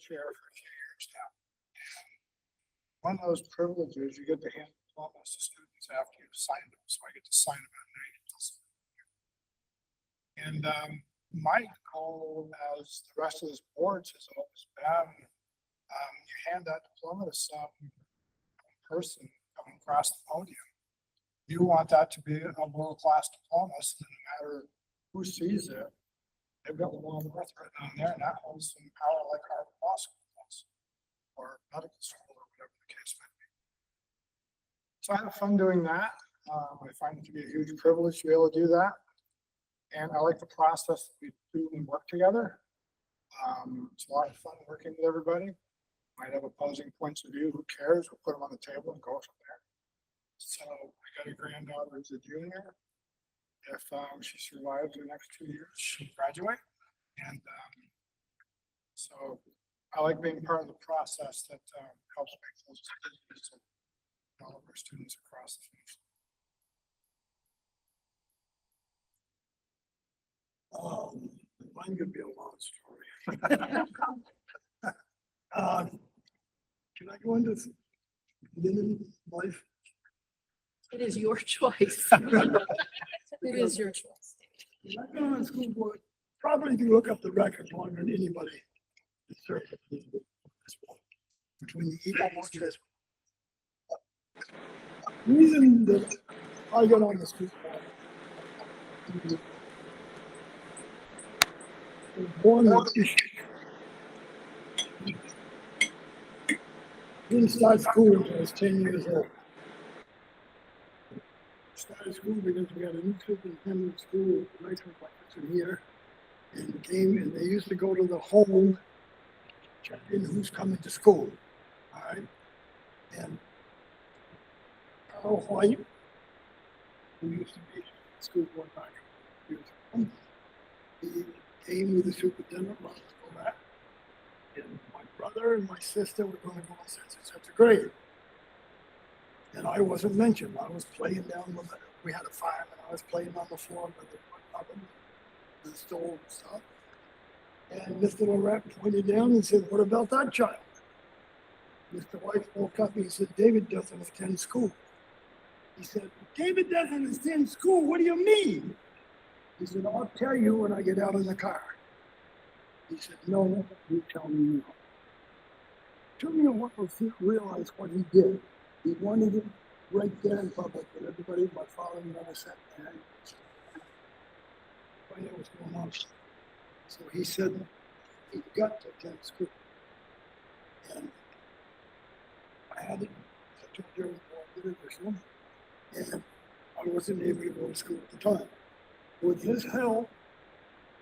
chair for a few years now. One of those privileges, you get to hand diplomas to students after you've signed them, so I get to sign them at night. And my goal, as the rest of this board has always been, you hand that diploma to some person coming across the podium. You want that to be a world-class diploma, so no matter who sees it, they've got the world worth written on there, and that holds some power like our law school does, or medical school, or whatever the case may be. So I have fun doing that. I find it to be a huge privilege to be able to do that. And I like the process that we do and work together. It's a lot of fun working with everybody. Might have opposing points of view, who cares? We'll put them on the table and go from there. So I got a granddaughter who's a junior. If she survives the next 2 years, she'll graduate. And so I like being part of the process that helps make those decisions of all of our students across the finish line. Mine could be a long story. Can I go into beginning life? It is your choice. It is your choice. I've been on the school board, probably if you look up the record longer than anybody. Between the Eagle Orchard. The reason that I got on the school board, I was born with issues. Didn't start school until I was 10 years old. Started school because we had a new superintendent school, a nice one like this in here, and they used to go to the home, check in who's coming to school. All right. And Carl White, who used to be school board back years ago, he came with the superintendent last for that. And my brother and my sister were going to go to such a grade. And I wasn't mentioned. I was playing down with it. We had a fire, and I was playing on the floor with the oven, the stove and stuff. And Mr. Lorette pointed down and said, "What about that child?" Mr. White spoke up and he said, "David doesn't attend school." He said, "David doesn't attend school? What do you mean?" He said, "I'll tell you when I get out of the car." He said, "No, you tell me now." Took me a while to realize what he did. He wanted it right there in public with everybody. My father never sat there. Find out what's going on. So he said, he got to attend school. And I had it. I told you I did it, and I wasn't able to go to school at the time. With his help,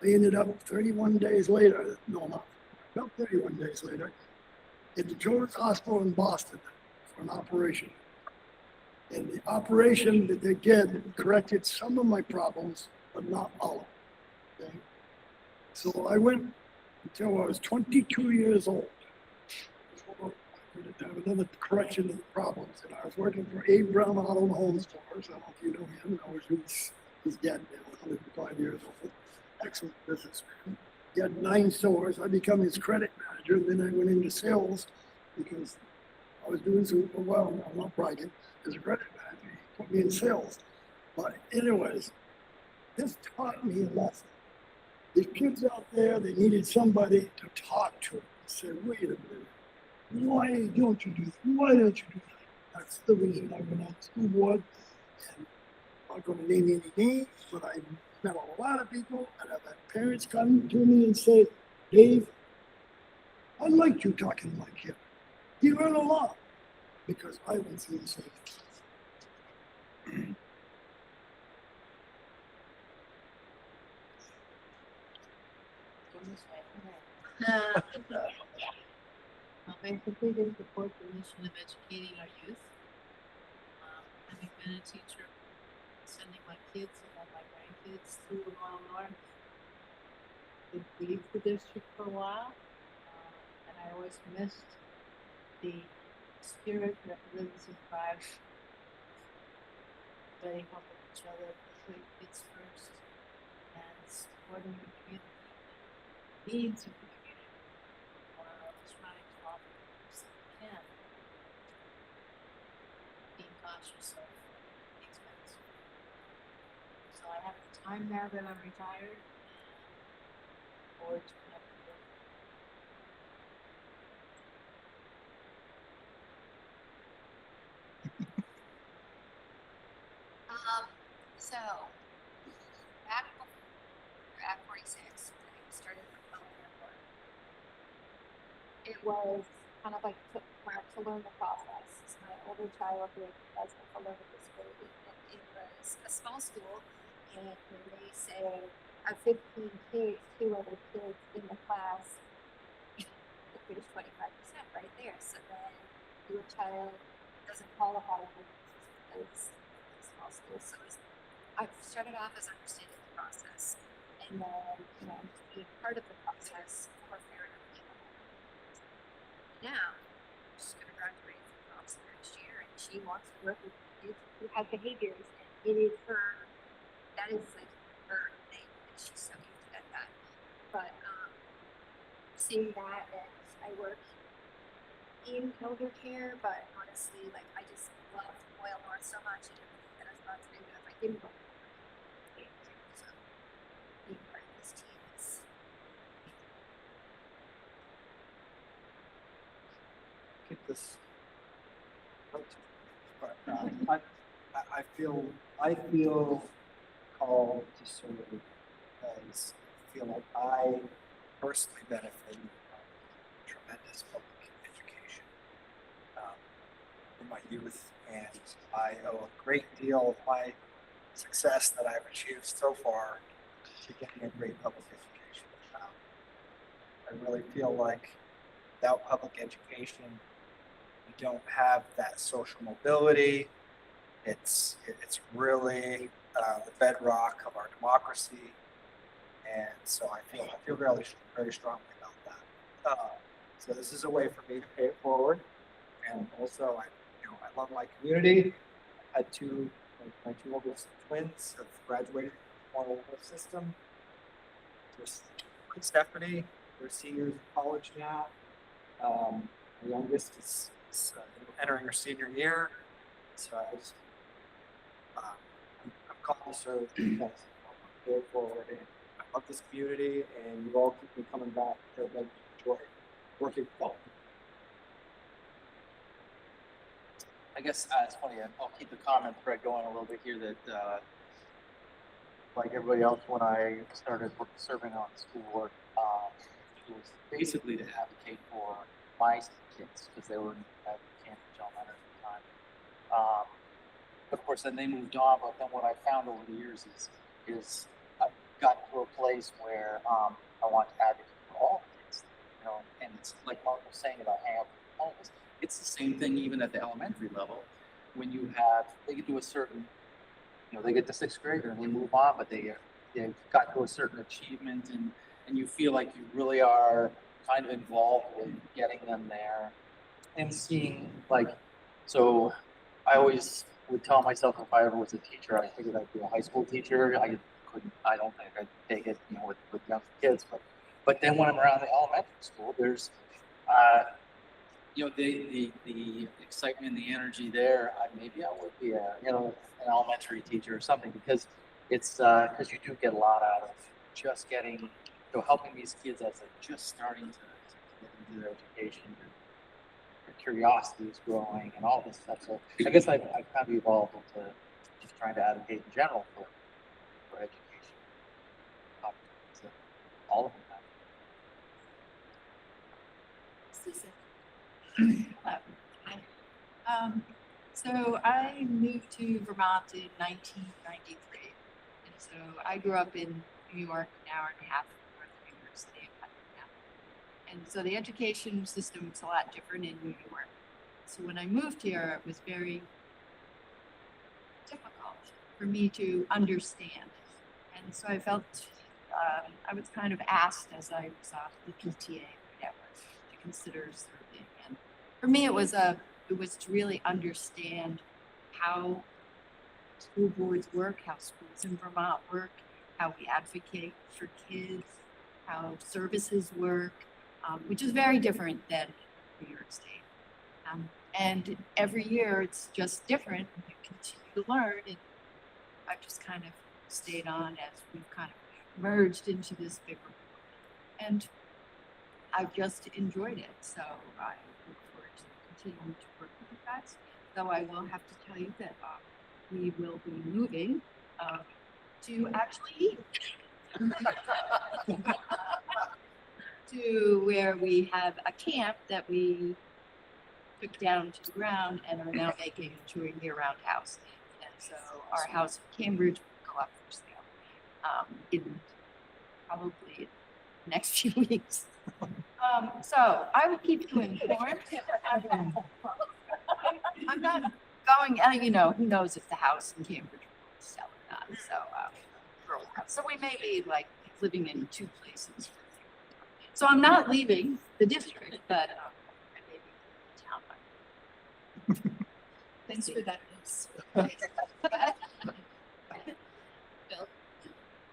I ended up 31 days later, about 31 days later, at the Children's Hospital in Boston for an operation. And the operation that they did corrected some of my problems, but not all of them. Okay? So I went until I was 22 years old. Before I could have another correction of the problems. And I was working for Abe Brown Auto and Home Stores. I don't know if you know him. I was his dad now, 105 years old. Excellent businessman. He had 9 stores. I became his credit manager. And then I went into sales because I was doing so well. I'm not bragging. As a credit manager, he put me in sales. But anyways, this taught me a lesson. These kids out there, they needed somebody to talk to and say, "Wait a minute, why don't you do that? Why don't you do that?" That's the reason I went on the school board. And I'm not going to name any names, but I met a lot of people, and I've had parents come to me and say, "Dave, I liked you talking to my kid. You learn a lot," because I went through the same thing. I completely support the mission of educating our youth. Having been a teacher, sending my kids and all my grandkids through the Royal North, I leave the district for a while, and I always missed the spirit that lives and thrives, letting helping each other, putting kids first, and supporting the community, needs of the community. It's conscious of the expense. So I have the time now that I'm retired and forward to whenever I'm ready. So back before at 46, when I started at work, it was kind of like to learn the process. So my older child has a learning disability, and it was a small school. And when they say of 15 kids, 2 other kids in the class, there's 25% right there. So then your child doesn't qualify for this because it's a small school. So I started off as understanding the process, and then being part of the process for fair enough. Now she's going to graduate from Oxford next year, and she wants to work with kids who have behaviors, and it is her. That is like her thing, and she's so into that. But seeing that, and I work in elder care, but honestly, like I just love Royal North so much, and everything that has gone through that. If I didn't work, so being part of this team is. Keep this. But I feel called to serve as I feel like I personally benefit from tremendous public education in my youth, and I owe a great deal of my success that I've achieved so far to getting a great public education. I really feel like without public education, we don't have that social mobility. It's really the bedrock of our democracy, and so I feel really very strongly about that. So this is a way for me to pay it forward, and also I love my community. I had my two oldest twins have graduated from the Royal system. There's Stephanie, they're seniors in college now. The youngest is entering her senior year, so I'm called to serve because I'm paid forward, and I love this community, and you all keep me coming back to enjoy working with all. I guess it's funny. I'll keep the comment thread going a little bit here. That like everybody else, when I started serving on school board, it was basically to advocate for my kids because they were at Cambridge Elementary at the time. But of course, then they moved on. But then what I found over the years is I've gotten to a place where I want to advocate for all kids. And it's like Mark was saying about hanging out with homes. It's the same thing even at the elementary level. When they get to a certain, they get to 6th grade and they move on, but they've got to a certain achievement, and you feel like you really are kind of involved with getting them there and seeing so I always would tell myself if I ever was a teacher, I figured I'd be a high school teacher. I don't think I'd take it, with young kids, but then when I'm around the elementary school, there's, the excitement, the energy there. Maybe I would be an elementary teacher or something, because it's because you do get a lot out of just getting, helping these kids as they're just starting to get into their education. Their curiosity is growing and all this stuff. So I guess I've kind of evolved into just trying to advocate in general for education. So all of them. So I moved to Vermont in 1993, and so I grew up in New York, an hour and a half north of New York City. And so the education system is a lot different in New York. So when I moved here, it was very difficult for me to understand. And so I felt I was kind of asked as I was off the PTA or whatever to consider serving. And for me, it was to really understand how school boards work, how schools in Vermont work, how we advocate for kids, how services work, which is very different than New York State. And every year it's just different. You continue to learn, and I've just kind of stayed on as we've kind of merged into this bigger world. And I've just enjoyed it. So I look forward to continuing to work with you guys. Though I will have to tell you that we will be moving to actually to where we have a camp that we took down to the ground and are now making into a year-round house. And so our house in Cambridge will go up for sale in probably the next few weeks. So I will keep you informed. I'm not going, you know, who knows if the house in Cambridge will sell or not. So we may be like living in two places. So I'm not leaving the district, but I may be in town. Thanks for that news. Bill?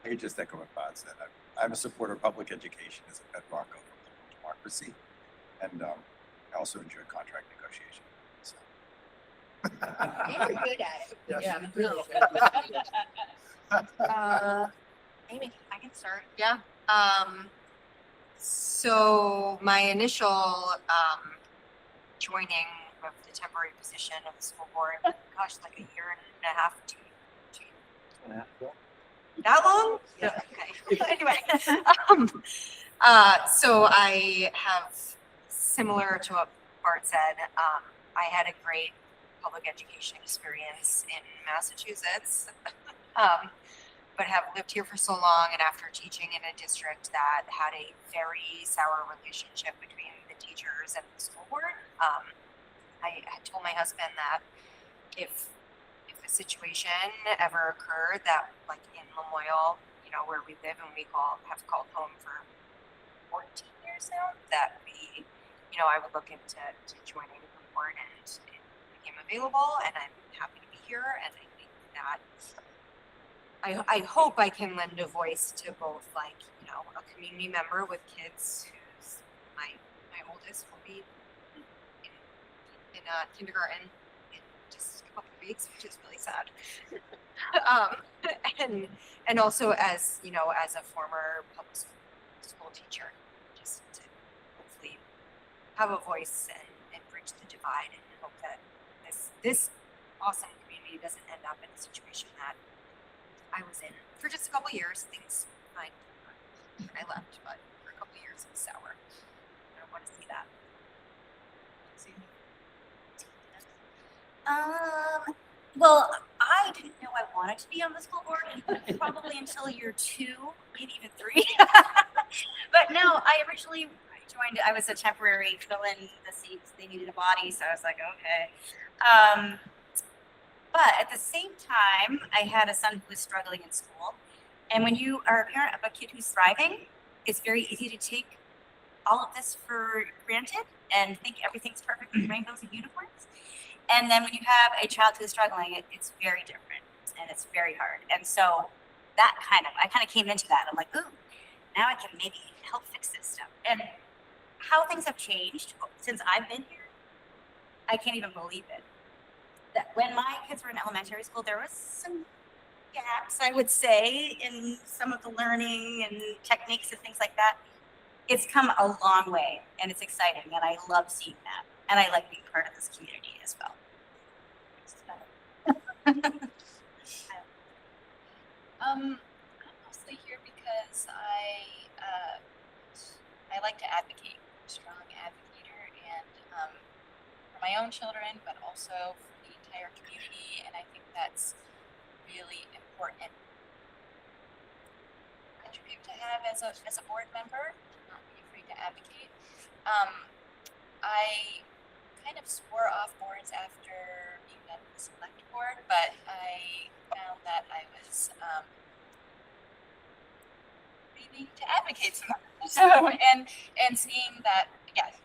I could just echo what Bob said. I'm a supporter of public education as a bedrock of liberal democracy, and I also enjoy contract negotiation. So. You're good at it. Yes, Yeah, you do. really. Amy, I can start. Yeah. So my initial joining of the temporary position of the school board, gosh, like a year and a half, two. That long? Yeah. Okay. Anyway, so I have, similar to what Bart said, I had a great public education experience in Massachusetts, but have lived here for so long, and after teaching in a district that had a very sour relationship between the teachers and the school board, I had told my husband that if a situation ever occurred that, like in Lamoille, you know, where we live and we have called home for 14 years now, that we, you know, I would look into joining the board, and it became available, and I'm happy to be here, and I think that I hope I can lend a voice to both, like, you know, a community member with kids who's my oldest will be in kindergarten in just a couple of weeks, which is really sad. And also as, you know, as a former public school teacher, just to hopefully have a voice and bridge the divide, and hope that this awesome community doesn't end up in a situation that I was in for just a couple of years. Things fine when I left, but for a couple of years it was sour. I don't want to see that. Well, I didn't know I wanted to be on the school board probably until year 2, maybe even 3. But no, I originally joined, I was a temporary fill-in the seats. They needed a body, so I was like, okay. But at the same time, I had a son who was struggling in school. And when you are a parent of a kid who's thriving, it's very easy to take all of this for granted and think everything's perfect with rainbows and unicorns. And then when you have a child who's struggling, it's very different and it's very hard. And so that I kind of came into that. I'm like, ooh, now I can maybe help fix this stuff. And how things have changed since I've been here, I can't even believe it. That when my kids were in elementary school, there was some gaps, I would say, in some of the learning and techniques and things like that. It's come a long way, and it's exciting, and I love seeing that. And I like being part of this community as well. I'm mostly here because I like to advocate, I'm a strong advocator, and for my own children, but also for the entire community, and I think that's really important attribute to have as a board member, not be afraid to advocate. I kind of swore off boards after being done with the select board, but I found that I was needing to advocate some. So and seeing that, yes,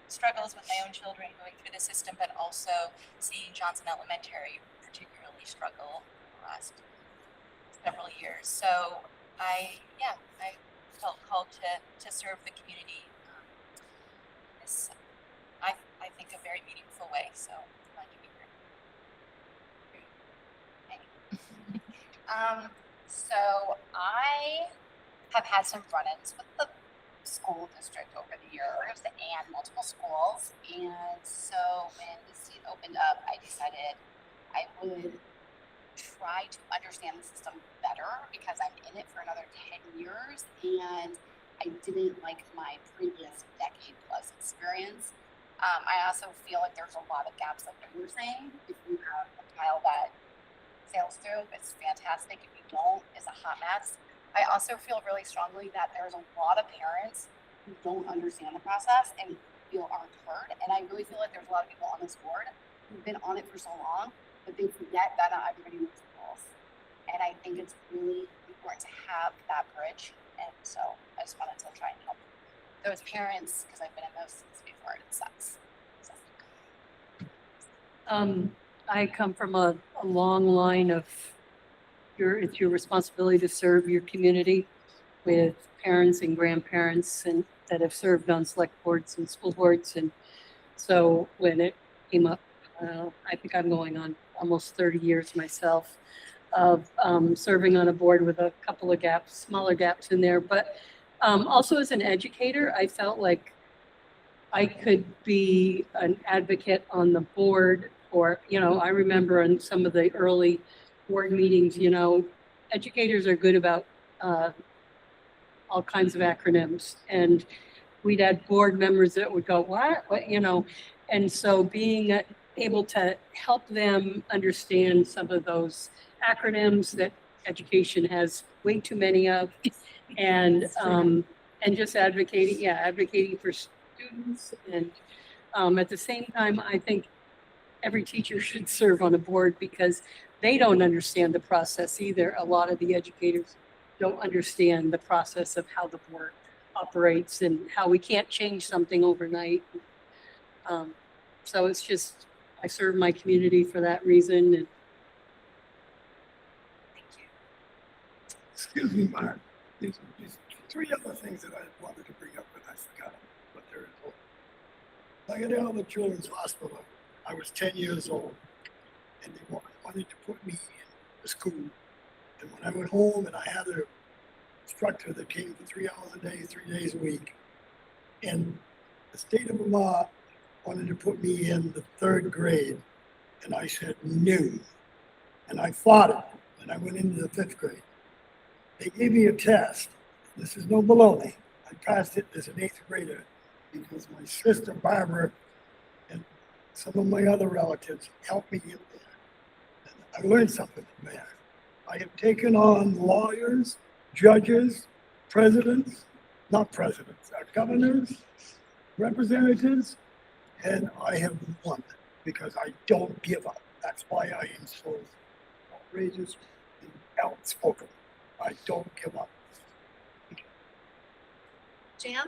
struggles with my own children going through the system, but also seeing Johnson Elementary particularly struggle in the last several years. So I felt called to serve the community. I think, a very meaningful way. So glad to be here. So I have had some run-ins with the school district over the years and multiple schools. And so when the seat opened up, I decided I would try to understand the system better because I'm in it for another 10 years and I didn't like my previous decade plus experience. I also feel like there's a lot of gaps, like what you were saying. If you have a tile that sails through, it's fantastic. If you don't, it's a hot mess. I also feel really strongly that there's a lot of parents who don't understand the process and feel aren't heard. And I really feel like there's a lot of people on this board who've been on it for so long, but they forget that not everybody knows the rules. And I think it's really important to have that bridge. And so I just wanted to try and help those parents because I've been in those seats before. It sucks. So. I come from a long line of it's your responsibility to serve your community with parents and grandparents and that have served on select boards and school boards. And so when it came up, I think I'm going on almost 30 years myself of serving on a board with a couple of gaps, smaller gaps in there. But also as an educator, I felt like I could be an advocate on the board for, I remember in some of the early board meetings, educators are good about all kinds of acronyms. And we'd had board members that would go, what, and so being able to help them understand some of those acronyms that education has way too many of, and just advocating for students. And at the same time, I think every teacher should serve on a board because they don't understand the process either. A lot of the educators don't understand the process of how the board operates and how we can't change something overnight. So it's just, I serve my community for that reason. And Thank you. Excuse me, Mark. There's three other things that I wanted to bring up, but I forgot what they're important. I got out of the Children's Hospital. I was 10 years old, and they wanted to put me in the school. And when I went home and I had an instructor that came for 3 hours a day, 3 days a week, and the state of Vermont wanted to put me in the 3rd grade, and I said no. And I fought it, and I went into the 5th grade. They gave me a test. This is no baloney. I passed it as an 8th grader because my sister Barbara and some of my other relatives helped me get there. And I learned something from there. I have taken on lawyers, judges, presidents, governors, representatives, and I have won because I don't give up. That's why I am so outrageous and outspoken. I don't give up. Jan?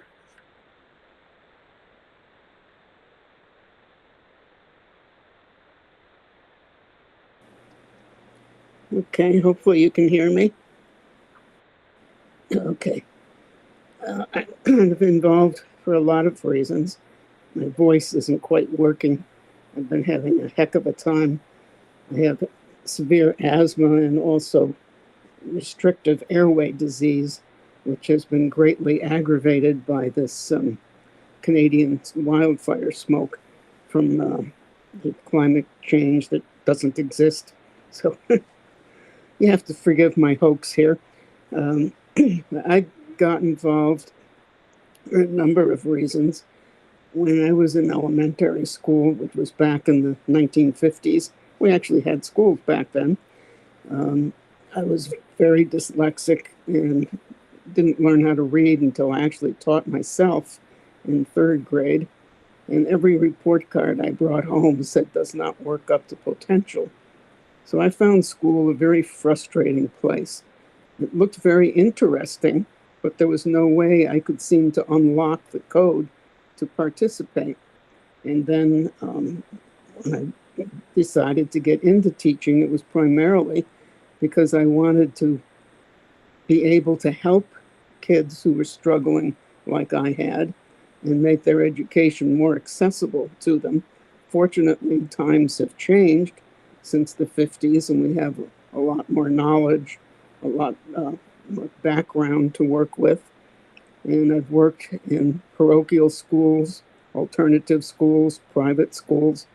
Okay, hopefully you can hear me. Okay. I'm kind of involved for a lot of reasons. My voice isn't quite working. I've been having a heck of a time. I have severe asthma and also restrictive airway disease, which has been greatly aggravated by this Canadian wildfire smoke from the climate change that doesn't exist. So you have to forgive my hoax here. I got involved for a number of reasons. When I was in elementary school, which was back in the 1950s, we actually had schools back then. I was very dyslexic and didn't learn how to read until I actually taught myself in 3rd grade. And every report card I brought home said does not work up to potential. So I found school a very frustrating place. It looked very interesting, but there was no way I could seem to unlock the code to participate. And then when I decided to get into teaching, it was primarily because I wanted to be able to help kids who were struggling like I had, and make their education more accessible to them. Fortunately, times have changed since the 50s, and we have a lot more knowledge, a lot more background to work with. And I've worked in parochial schools, alternative schools, private schools,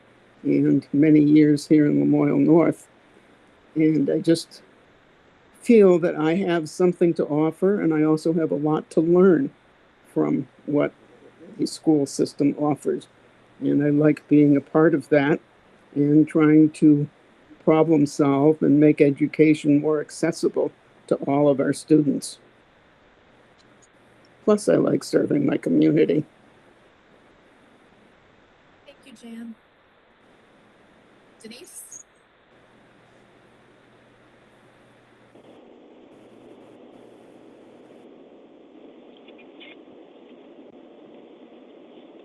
and many years here in Lamoille North. And I just feel that I have something to offer, and I also have a lot to learn from what the school system offers. And I like being a part of that and trying to problem solve and make education more accessible to all of our students. Plus, I like serving my community. Thank you, Jan. Denise?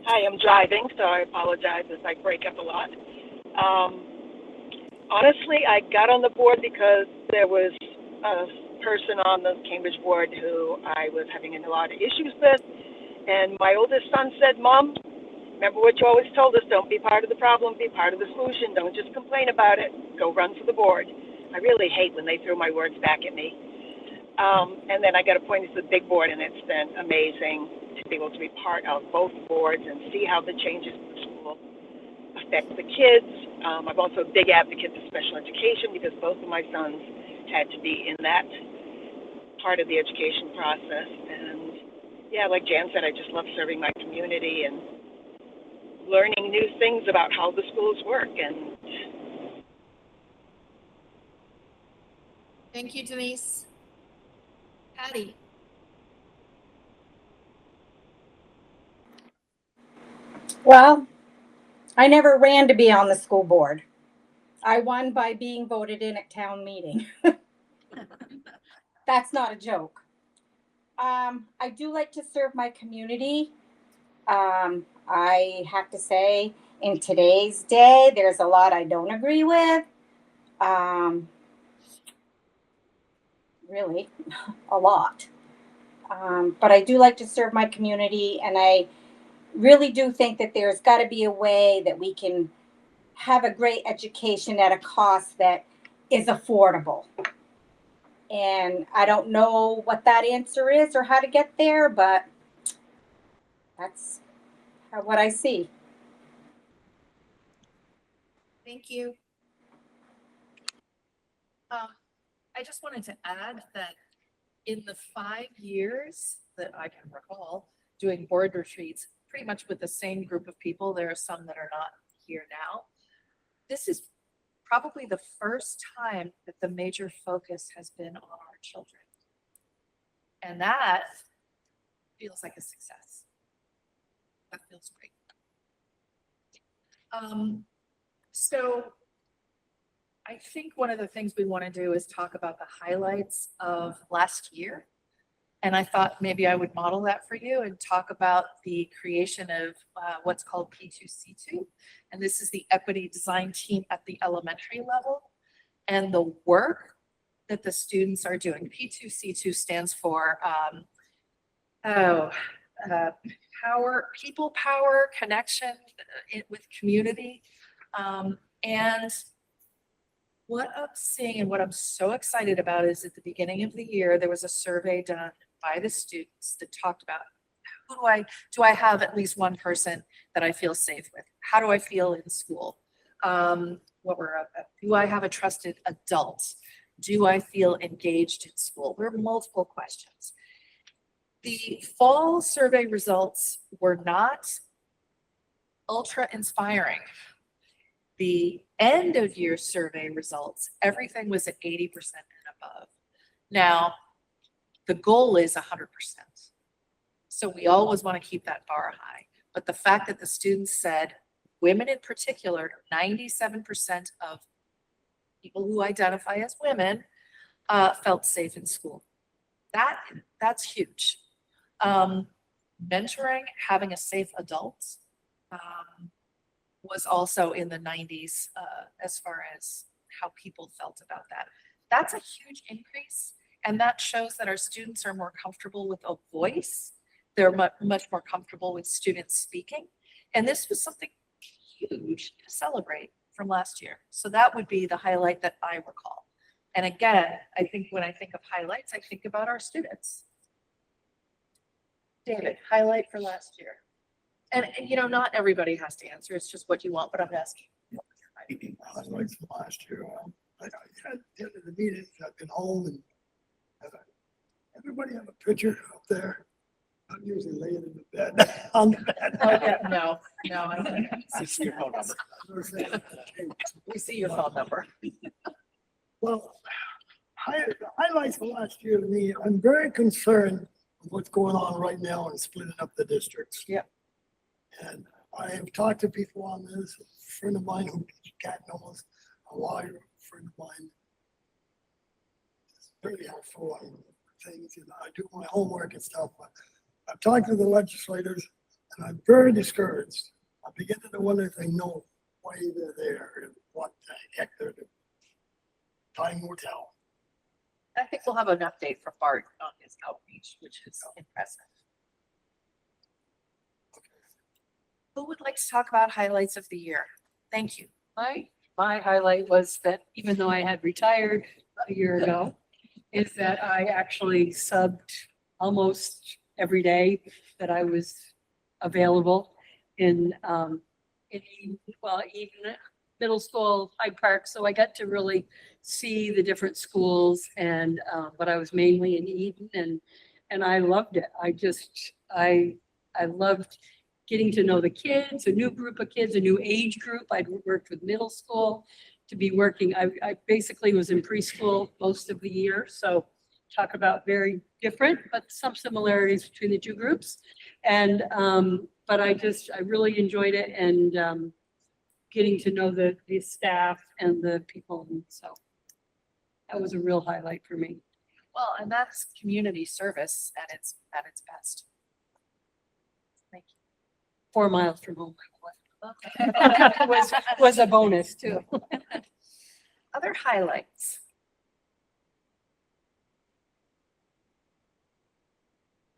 Hi, I'm driving, so I apologize if I break up a lot. Honestly, I got on the board because there was a person on the Cambridge board who I was having a lot of issues with, and my oldest son said, "Mom, remember what you always told us, don't be part of the problem, be part of the solution, don't just complain about it, go run for the board." I really hate when they throw my words back at me. And then I got appointed to the big board, and it's been amazing to be able to be part of both boards and see how the changes in the school affect the kids. I'm also a big advocate for special education because both of my sons had to be in that part of the education process. And yeah, like Jan said, I just love serving my community and learning new things about how the schools work. And Thank you, Denise. Patty? Well, I never ran to be on the school board. I won by being voted in at town meeting. That's not a joke. I do like to serve my community. I have to say, in today's day, there's a lot I don't agree with. Really, a lot. But I do like to serve my community, and I really do think that there's got to be a way that we can have a great education at a cost that is affordable. And I don't know what that answer is or how to get there, but that's what I see. Thank you. I just wanted to add that in the 5 years that I can recall doing board retreats, pretty much with the same group of people, there are some that are not here now. This is probably the first time that the major focus has been on our children. And that feels like a success. That feels great. So I think one of the things we want to do is talk about the highlights of last year. And I thought maybe I would model that for you and talk about the creation of what's called P2C2. And this is the equity design team at the elementary level and the work that the students are doing. P2C2 stands for people power, connection with community. And what I'm seeing and what I'm so excited about is at the beginning of the year, there was a survey done by the students that talked about do I have at least one person that I feel safe with? How do I feel in school? Do I have a trusted adult? Do I feel engaged in school? There are multiple questions. The fall survey results were not ultra inspiring. The end of year survey results, everything was at 80% and above. Now, the goal is 100%. So we always want to keep that bar high. But the fact that the students said, women in particular, 97% of people who identify as women felt safe in school. That's huge. Mentoring, having a safe adult, was also in the 90s as far as how people felt about that. That's a huge increase, and that shows that our students are more comfortable with a voice they're much more comfortable with students speaking. And this was something huge to celebrate from last year. So that would be the highlight that I recall. And again, I think when I think of highlights, I think about our students. David, highlight for last year. And you know, not everybody has to answer. It's just what you want, but I'm asking. Highlights from last year. I had the end of the meetings, I've been home and everybody have a picture up there. I'm usually laying in the bed. On the bed. Oh, yeah, no, I don't. We see your phone number. We see your phone number. Well, the highlights from last year to me, I'm very concerned with what's going on right now and splitting up the districts. Yeah. And I have talked to people on this. A friend of mine who got knows, a lawyer friend of mine. It's very helpful on things, and I do my homework and stuff. But I've talked to the legislators, and I'm very discouraged. I'm beginning to wonder if they know why they're there and what the heck they're doing. Time will tell. I think we'll have an update for Bart on his outreach, which is impressive. Who would like to talk about highlights of the year? Thank you. My highlight was that even though I had retired a year ago, is that I actually subbed almost every day that I was available in Eden Middle School, Hyde Park. So I got to really see the different schools, and but I was mainly in Eden, and I loved it. I loved getting to know the kids, a new group of kids, a new age group. I'd worked with middle school to be working. I basically was in preschool most of the year. So talk about very different, but some similarities between the two groups. And, but I really enjoyed it, and getting to know the staff and the people. And so that was a real highlight for me. Well, and that's community service at its best. Thank you. 4 miles from home. Okay. was a bonus too. Other highlights.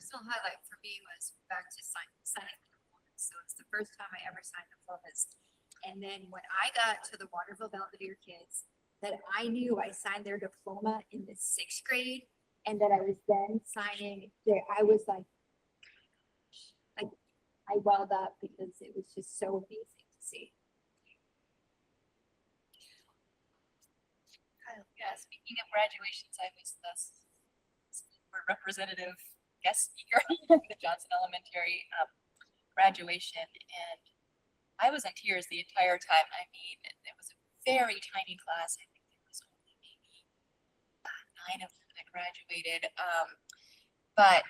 Personal highlight for me was back to signing diplomas. So it's the first time I ever signed diplomas. And then when I got to the Waterville Belvedere kids, that I knew I signed their diploma in the 6th grade, and that I was then signing there. I was like I welled up because it was just so amazing to see. Yeah, speaking of graduations, I was the school representative guest speaker at the Johnson Elementary graduation, and I was in tears the entire time. I mean, it was a very tiny class. I think there was only maybe 9 of them that graduated, but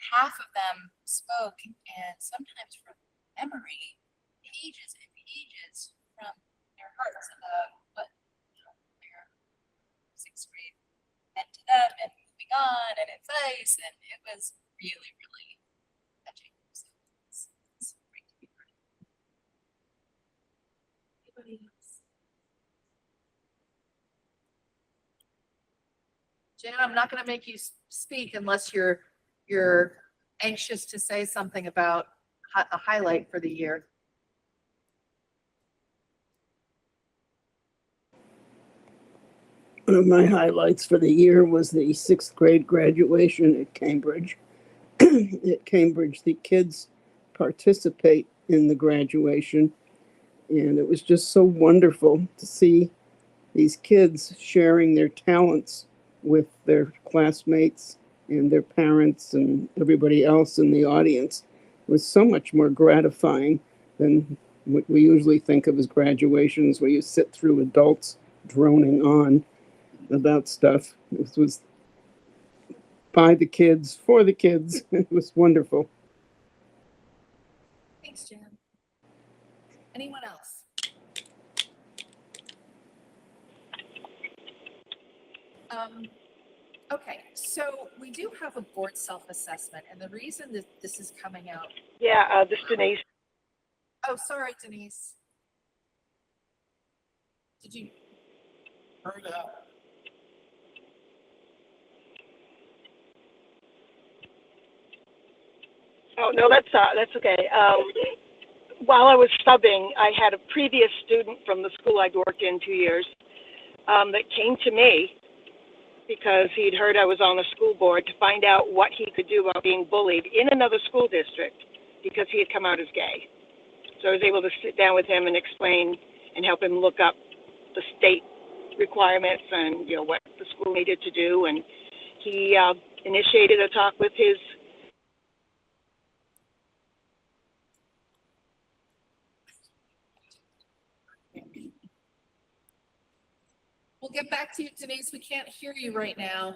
half of them spoke, and sometimes from memory, pages and pages from their hearts about what their 6th grade meant to them, and moving on, and advice, and it was really, really touching. So it's great to be part of it. Anybody else? Jan, I'm not going to make you speak unless you're anxious to say something about a highlight for the year. One of my highlights for the year was the 6th grade graduation at Cambridge. At Cambridge, the kids participate in the graduation, and it was just so wonderful to see these kids sharing their talents with their classmates and their parents and everybody else in the audience. It was so much more gratifying than what we usually think of as graduations, where you sit through adults droning on about stuff. This was by the kids, for the kids. It was wonderful. Thanks, Jan. Anyone else? Okay, so we do have a board self-assessment, and the reason that this is coming out. Yeah, this is Denise. Oh, sorry, Denise. Did you? Heard that. Oh, no, that's okay. While I was subbing, I had a previous student from the school I'd worked in 2 years that came to me because he'd heard I was on the school board to find out what he could do about being bullied in another school district because he had come out as gay. So I was able to sit down with him and explain and help him look up the state requirements and, you know, what the school needed to do. And he initiated a talk with his. We'll get back to you, Denise. We can't hear you right now.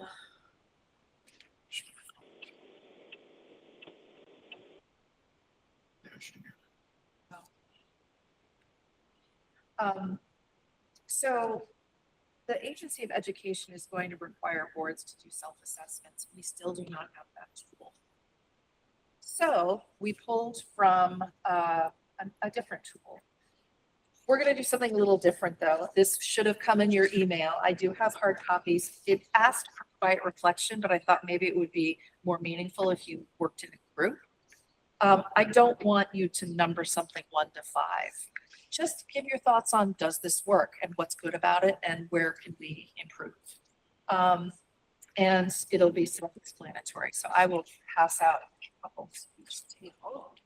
So the Agency of Education is going to require boards to do self-assessments. We still do not have that tool. So we pulled from a different tool. We're going to do something a little different though. This should have come in your email. I do have hard copies. It asked for quiet reflection, but I thought maybe it would be more meaningful if you worked in a group. I don't want you to number something 1 to 5. Just give your thoughts on, does this work and what's good about it and where can we improve? And it'll be self-explanatory. So I will pass out a couple speech tables.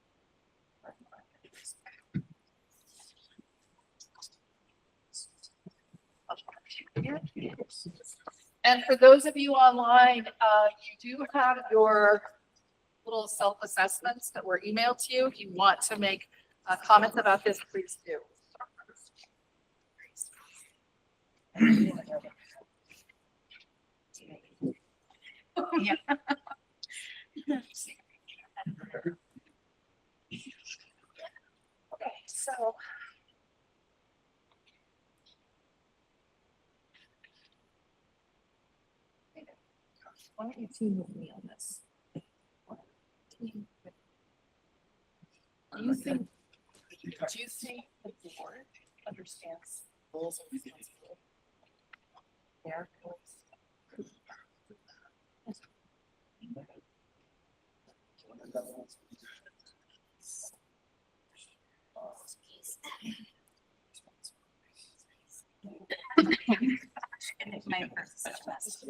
And for those of you online, you do have your little self-assessments that were emailed to you. If you want to make comments about this, please do. Yeah. Okay, so why don't you team with me on this? Do you think the board understands roles and responsibilities? Their roles? My first semester.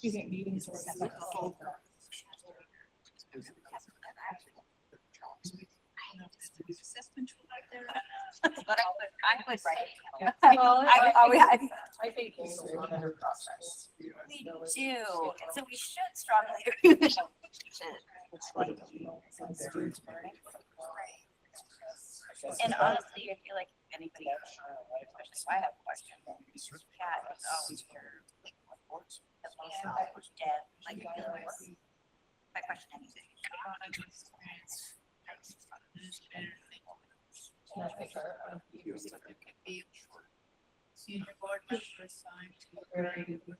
You get meetings or Assessment tool out there. But I would write. I think it's a better process. We do, and so we should strongly agree that we should. And honestly, I feel like if anybody, especially if I have a question, Kat is always here. As well as Deb, like, my question anything. Senior board member assigned to very good.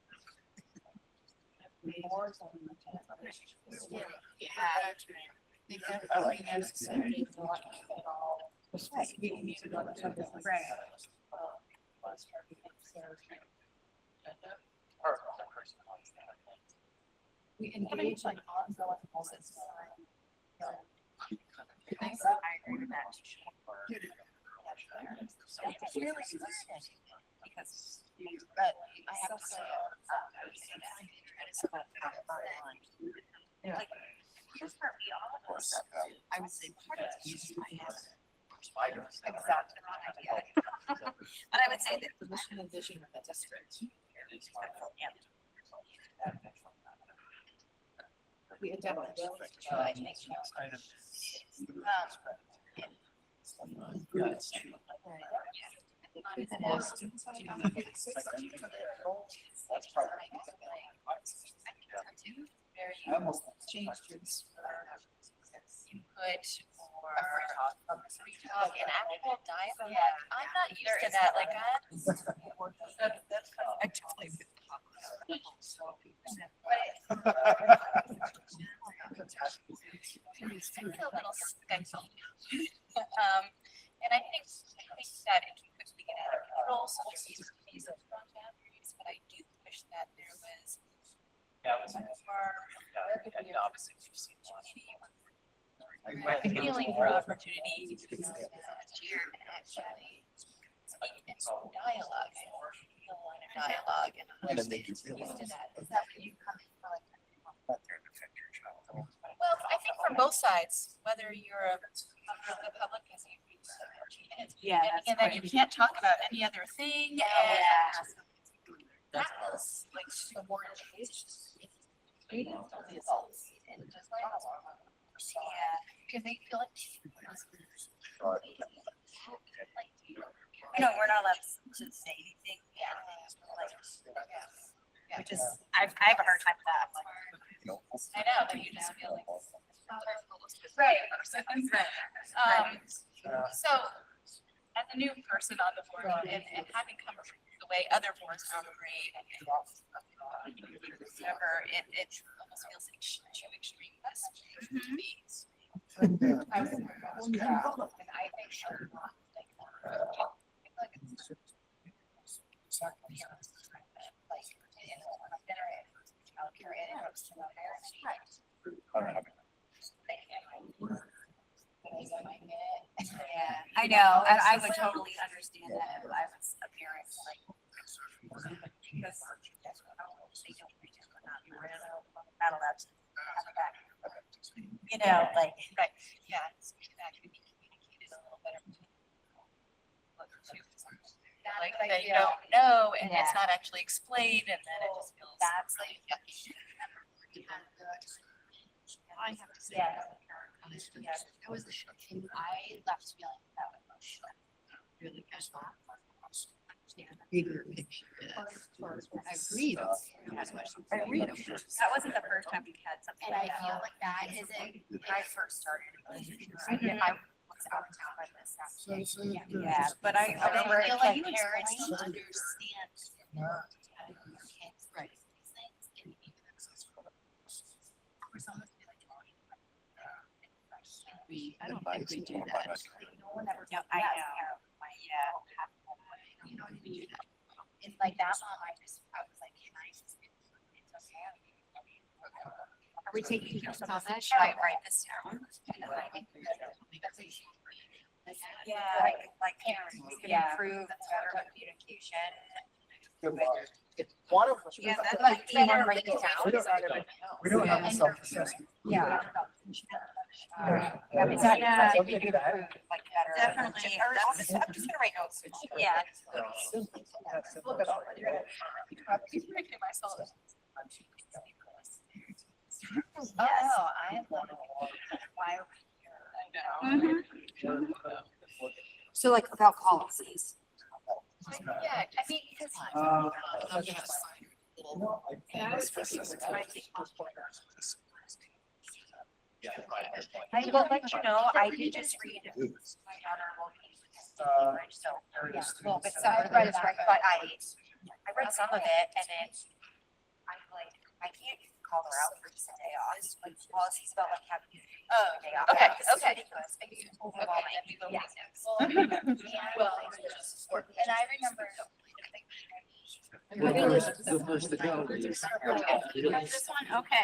We engage in ongoing process. I agree with that. It's really good because, but I have to say, like, here's where we all was. I would say part of the issue I have. Exactly. But I would say that the mission and vision of the district. We adapt. I think. Almost changed its input or free talk and actual dialogue. I'm not used to that. Like I totally with a little Thanks. And I think that it can quickly get out of control, so there's these strong boundaries, but I do wish that there was more feeling for opportunity to actually dialogue, feel in a dialogue and understand used to that. Is that where you come in for like? Well, I think from both sides, whether you're a member of the public as you read and then you can't talk about any other thing. That was like the more because they feel like we're not allowed to say anything. Which is, I have a hard time with that. I know, but you just feel like. Right. So, as a new person on the board and having come from the way other boards operate, whatever, it almost feels like too extreme. I think I know, and I would totally understand that if I was a parent, like, because they don't, not allowed to have a back. Like, right, yeah, that could be communicated a little better. Like they don't know, and it's not actually explained, and then it just feels. That's like, I have to say, it was a shock. I left feeling that way. Really good. Bigger picture. I agree. that wasn't the first time we've had something. And I like that. feel like that isn't when I first started. I was out of town by this. Yeah, but I remember feel like parents don't understand. Right. I don't think we do that. Yeah, I know. You know, we do that. And like that mom, I was like, can I just, it's okay. Are we taking notes on that? Should I write this down? Yeah, like parents, we can improve better communication. One of Yeah, that's Like, like, do you want to write it down? We don't have a self-assessment. yeah. Like better. Definitely. I'm just gonna write notes. Yeah. Keep making myself. Oh, I love why. So like about policies. Yeah, I mean, because. I will let you know, I did just read my daughter will be so, yeah, well, but some of it, but I read some of it and it's, I'm like, I can't call her out for just a day off, like policies about like having a day off. Okay, This is okay. ridiculous. It's Okay, overwhelming. then we go Yeah. next. Well, And I remember. This one, okay.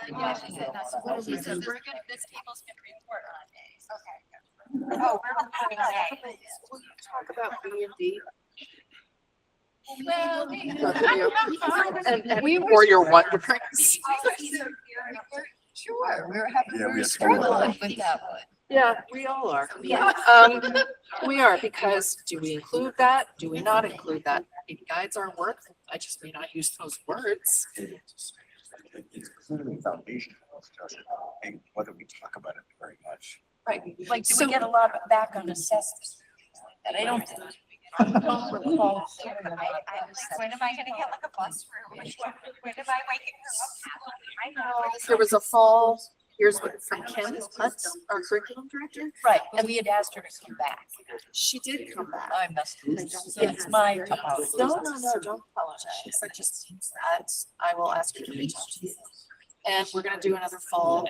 Yeah, she said that's what she said. We're good. This table's gonna report on days. Okay. Oh, we're recording today. Will you talk about B and D? Well, Or your wanderings. Sure, we're Yeah, we have struggling with that one. Yeah, we all are. Yeah. We are, because do we include that? Do we not include that? It guides our work. I just may not use those words. It's clearly foundational discussion, and whether we talk about it very much. Right. like, do So- we get a lot back on assessments? That I don't recall. I'm like, when am I gonna get like a bus room? When am I waking her up? I know. There was a fall here's what from Kim Utz, our curriculum director. Right, and we had asked her to come back. She did come back. I must, it's my apologies. No, don't apologize. I just, that's, I will ask her to reach out to you. And we're gonna do another fall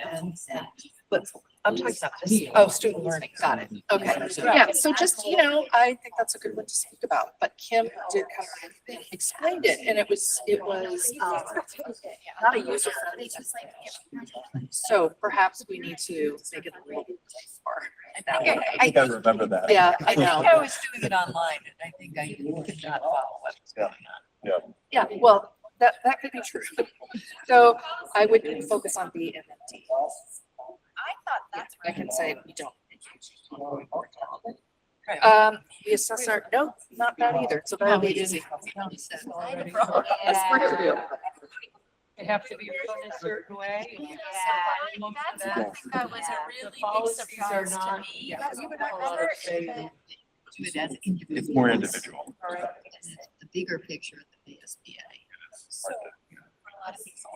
but I'm talking about this, oh, student learning, got it, okay. Yeah, so just, I think that's a good one to speak about, but Kim did kind of explained it, and it was, not a user friendly. So perhaps we need to make it a little more. I think I remember that. Yeah, I I think know. I was doing it online and I think I could not follow what was going on. Yeah, well, that could be true. So I would focus on B and then D. I thought that's I can say we don't. right. The assessor, no, not that either. So that'll be easy. They have to be done a certain way. I think that was a really big surprise to me. Yeah. You would never even Do it as individual. It's more individual. The bigger picture of the ASBA. So, for a lot of people,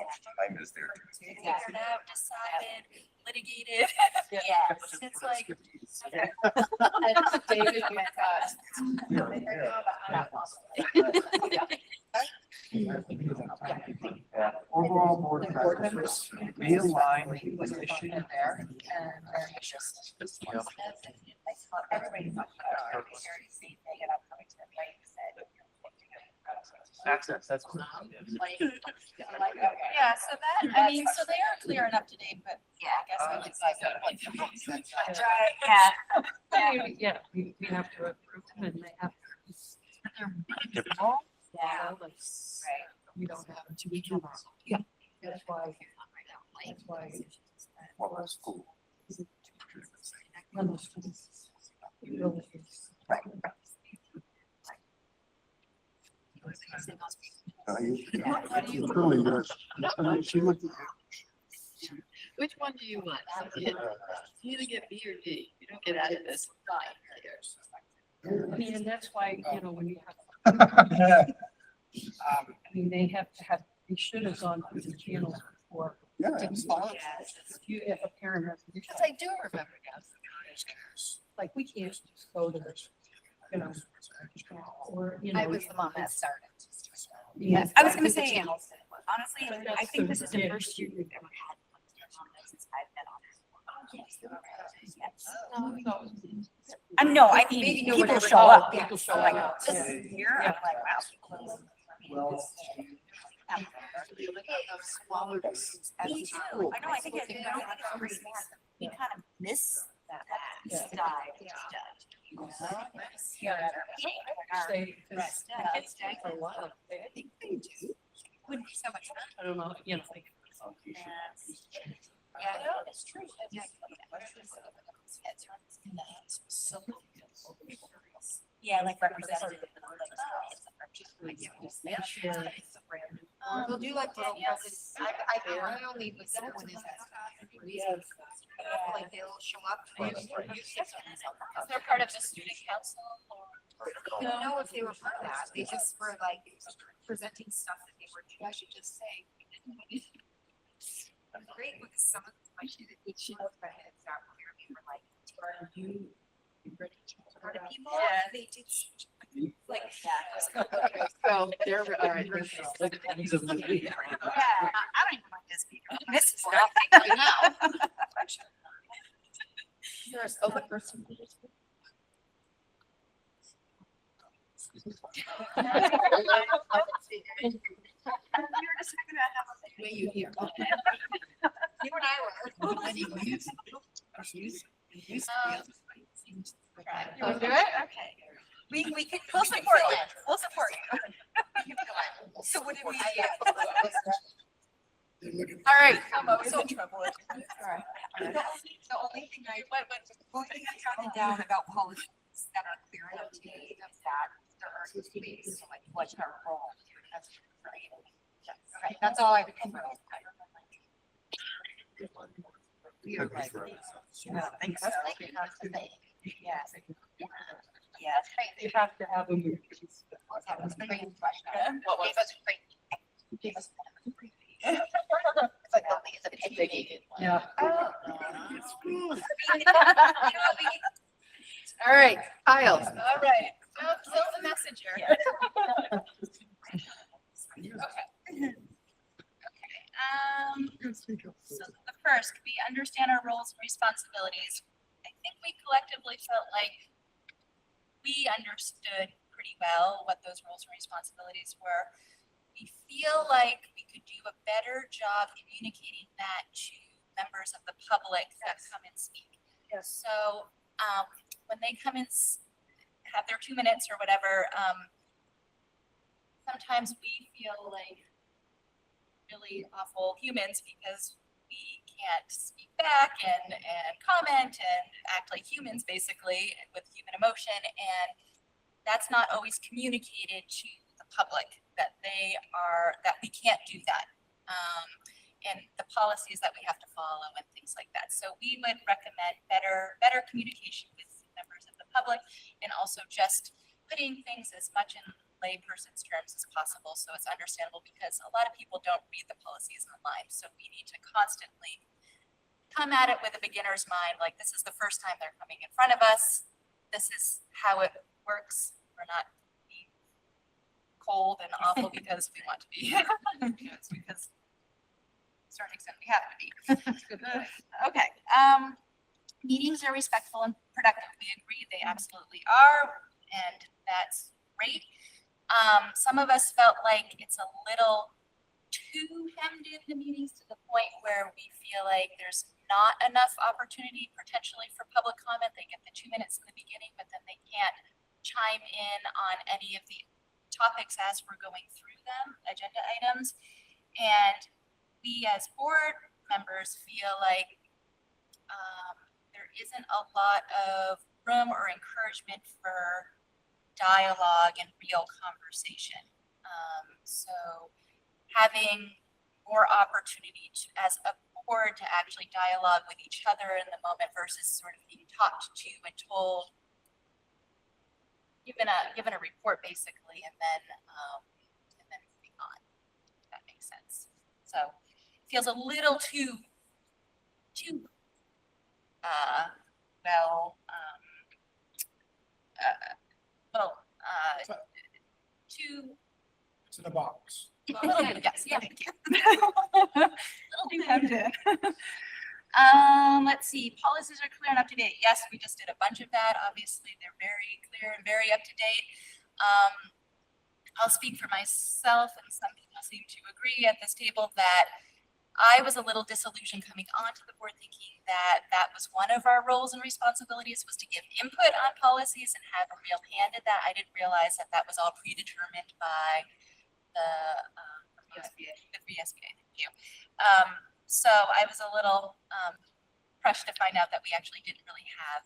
Time is there. figured out, decided, litigated. Yes. It's like, David, you've Overall board members realign the position there and very just. Access, that's. yeah, so that, I mean, so they are clear and up to date, but yeah, I guess we decide what. Right, yeah, we have to approve them and they have to. Yeah. We don't have to. We can. Yeah. That's why. That's why. Well, that's cool. Curly does. She looked at Which one do you want? You either get B or D. You don't get out of this. I mean, and that's why, when you have, Um, I mean, they have to have, they should have gone through the channels before. Yeah. If a parent has. an issue. Yes, I do remember Like, we can't just go to the, or, I was the mom that started. Yes, I was gonna say, honestly, I think this is the first year we've ever had one since I've been on this. No, I mean, people show up, yeah, so like, this year, I'm like, wow. Me too, I know, I think it's pretty smart. We kind of miss that dive. Stay, It's day. for a while. I think they do. Wouldn't be so much fun. I don't know, like. Yeah, no, it's true. Yeah, like representative. We'll do like little presents. I only was that one is like they'll show up. They're part of the student council or? I don't know if they were part of that. They just were like presenting stuff that they were, I should just say. Great because some of my students, each of my heads got clear. They were like, are you ready to talk to people? Yeah. They did like that. So they're, all right. Yeah, I don't even want this people. This is Nothing now. There's other person. We were just talking about how. Way you hear. You and I were. Oh, do it? Okay. We can, we'll support you. We'll support you. So what did we? All right. I'm always in trouble. All right. The only thing I jotted down about policies that are clear enough to me is that there are ways to like what's our role. That's right. Okay, that's all I remember. We are right. Yeah, thanks. Yes. Yeah. You have to have them. That was a great question. What was it? Gave us. It's like, it's a big. Yeah. Oh, All right, Kyle. All right, kill the messenger. Okay. So the first, we understand our roles and responsibilities. I think we collectively felt like we understood pretty well what those roles and responsibilities were. We feel like we could do a better job communicating that to members of the public that come and speak. Yes. So when they come and have their 2 minutes or whatever, sometimes we feel like really awful humans because we can't speak back and comment and act like humans basically with human emotion, and that's not always communicated to the public that we can't do that, and the policies that we have to follow and things like that. So we would recommend better communication with members of the public, and also just putting things as much in layperson's terms as possible so it's understandable, because a lot of people don't read the policies online. So we need to constantly come at it with a beginner's mind, like this is the first time they're coming in front of us. This is how it works. We're not being cold and awful because we want to be. It's because to a certain extent we have to be. Okay. Meetings are respectful and productive. We agree they absolutely are, and that's great. Some of us felt like it's a little too hemmed in the meetings to the point where we feel like there's not enough opportunity potentially for public comment. They get the 2 minutes in the beginning, but then they can't chime in on any of the topics as we're going through them, agenda items. And we as board members feel like there isn't a lot of room or encouragement for dialogue and real conversation. So having more opportunity to, as a board, to actually dialogue with each other in the moment versus sort of being talked to and told, given a report basically, and then moving on. If that makes sense. So it feels a little too too It's in a box. yes, yeah, thank you. Little too hemmed in. Let's see, policies are clear and up to date. Yes, we just did a bunch of that. Obviously, they're very clear and very up to date. I'll speak for myself, and some people seem to agree at this table that I was a little disillusioned coming onto the board thinking that that was one of our roles and responsibilities, was to give input on policies and have a real hand in that. I didn't realize that that was all predetermined by the VSBA. Thank you. So I was a little crushed to find out that we actually didn't really have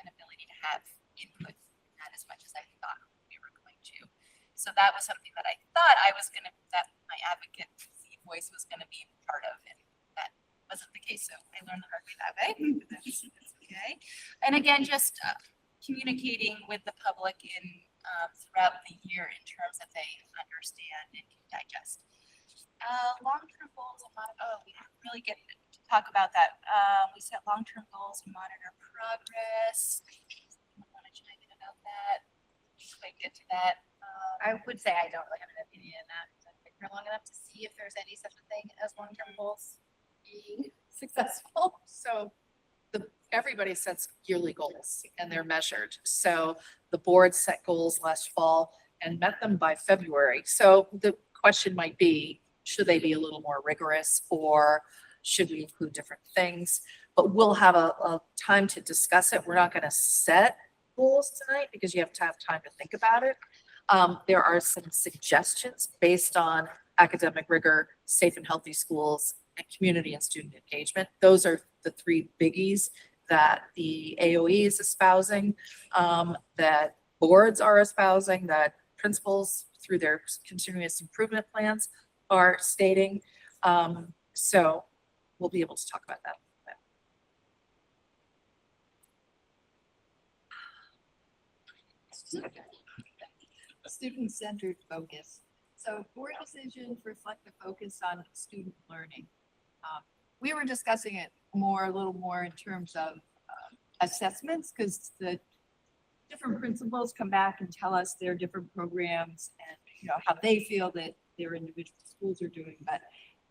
an ability to have input in that as much as I thought we were going to. So that was something that I thought that my advocate voice was going to be part of, and that wasn't the case. So I learned the hard way that way. That's okay. And again, just communicating with the public in throughout the year in terms that they understand and can digest. Long-term goals and we didn't really get to talk about that. We set long-term goals and monitor progress. Someone want to chime in about that? Didn't quite get to that. I would say I don't really have an opinion in that. I've been here long enough to see if there's any such a thing as long-term goals being successful. So everybody sets yearly goals and they're measured. So the board set goals last fall and met them by February. So the question might be, should they be a little more rigorous, or should we include different things? But we'll have a time to discuss it. We're not going to set goals tonight because you have to have time to think about it. There are some suggestions based on academic rigor, safe and healthy schools, and community and student engagement. Those are the three biggies that the AOE is espousing, that boards are espousing, that principals through their continuous improvement plans are stating. So we'll be able to talk about that. Student-centered focus. So board decisions reflect the focus on student learning. We were discussing it a little more in terms of assessments, because the different principals come back and tell us their different programs and, you know, how they feel that their individual schools are doing. But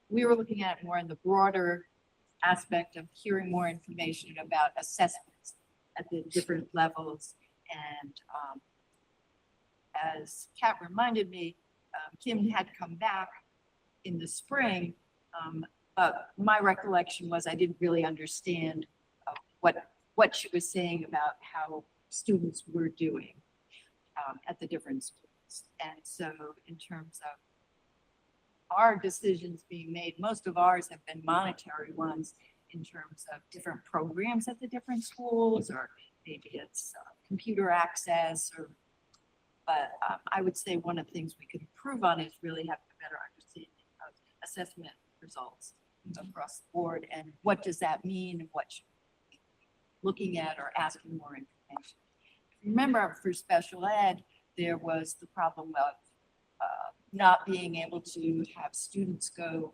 we were looking at it more in the broader aspect of hearing more information about assessments at the different levels. And as Kat reminded me, Kim had come back in the spring, but my recollection was I didn't really understand what she was saying about how students were doing at the different schools. And so in terms of our decisions being made, most of ours have been monetary ones in terms of different programs at the different schools, or maybe it's computer access, or but I would say one of the things we could improve on is really having a better understanding of assessment results across the board, and what does that mean, and what should we be looking at or asking more information. Remember, for special ed, there was the problem of not being able to have students go.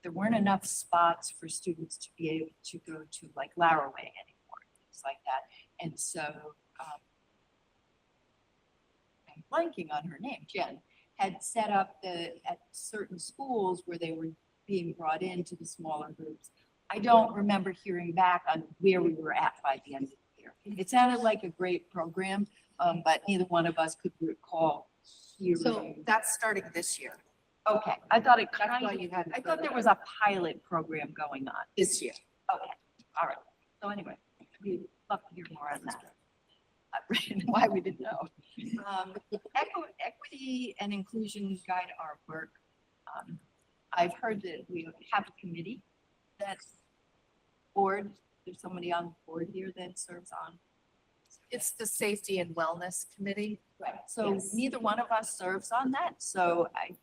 There weren't enough spots for students to be able to go to like Laraway anymore, things like that. And so I'm blanking on her name, Jen, had set up at certain schools where they were being brought into the smaller groups. I don't remember hearing back on where we were at by the end of the year. It sounded like a great program, but neither one of us could recall hearing. So that's starting this year. Okay, I thought it That's kind why of, you had. I thought there was a pilot program going on. This year. Okay, all right. So anyway, we'd love to hear more on that. Why we didn't know. Equity and inclusion guide our work. I've heard that we have a committee that's board. There's somebody on the board here that serves on. It's the Safety and Wellness Committee. Right. So neither one of us serves on that. So I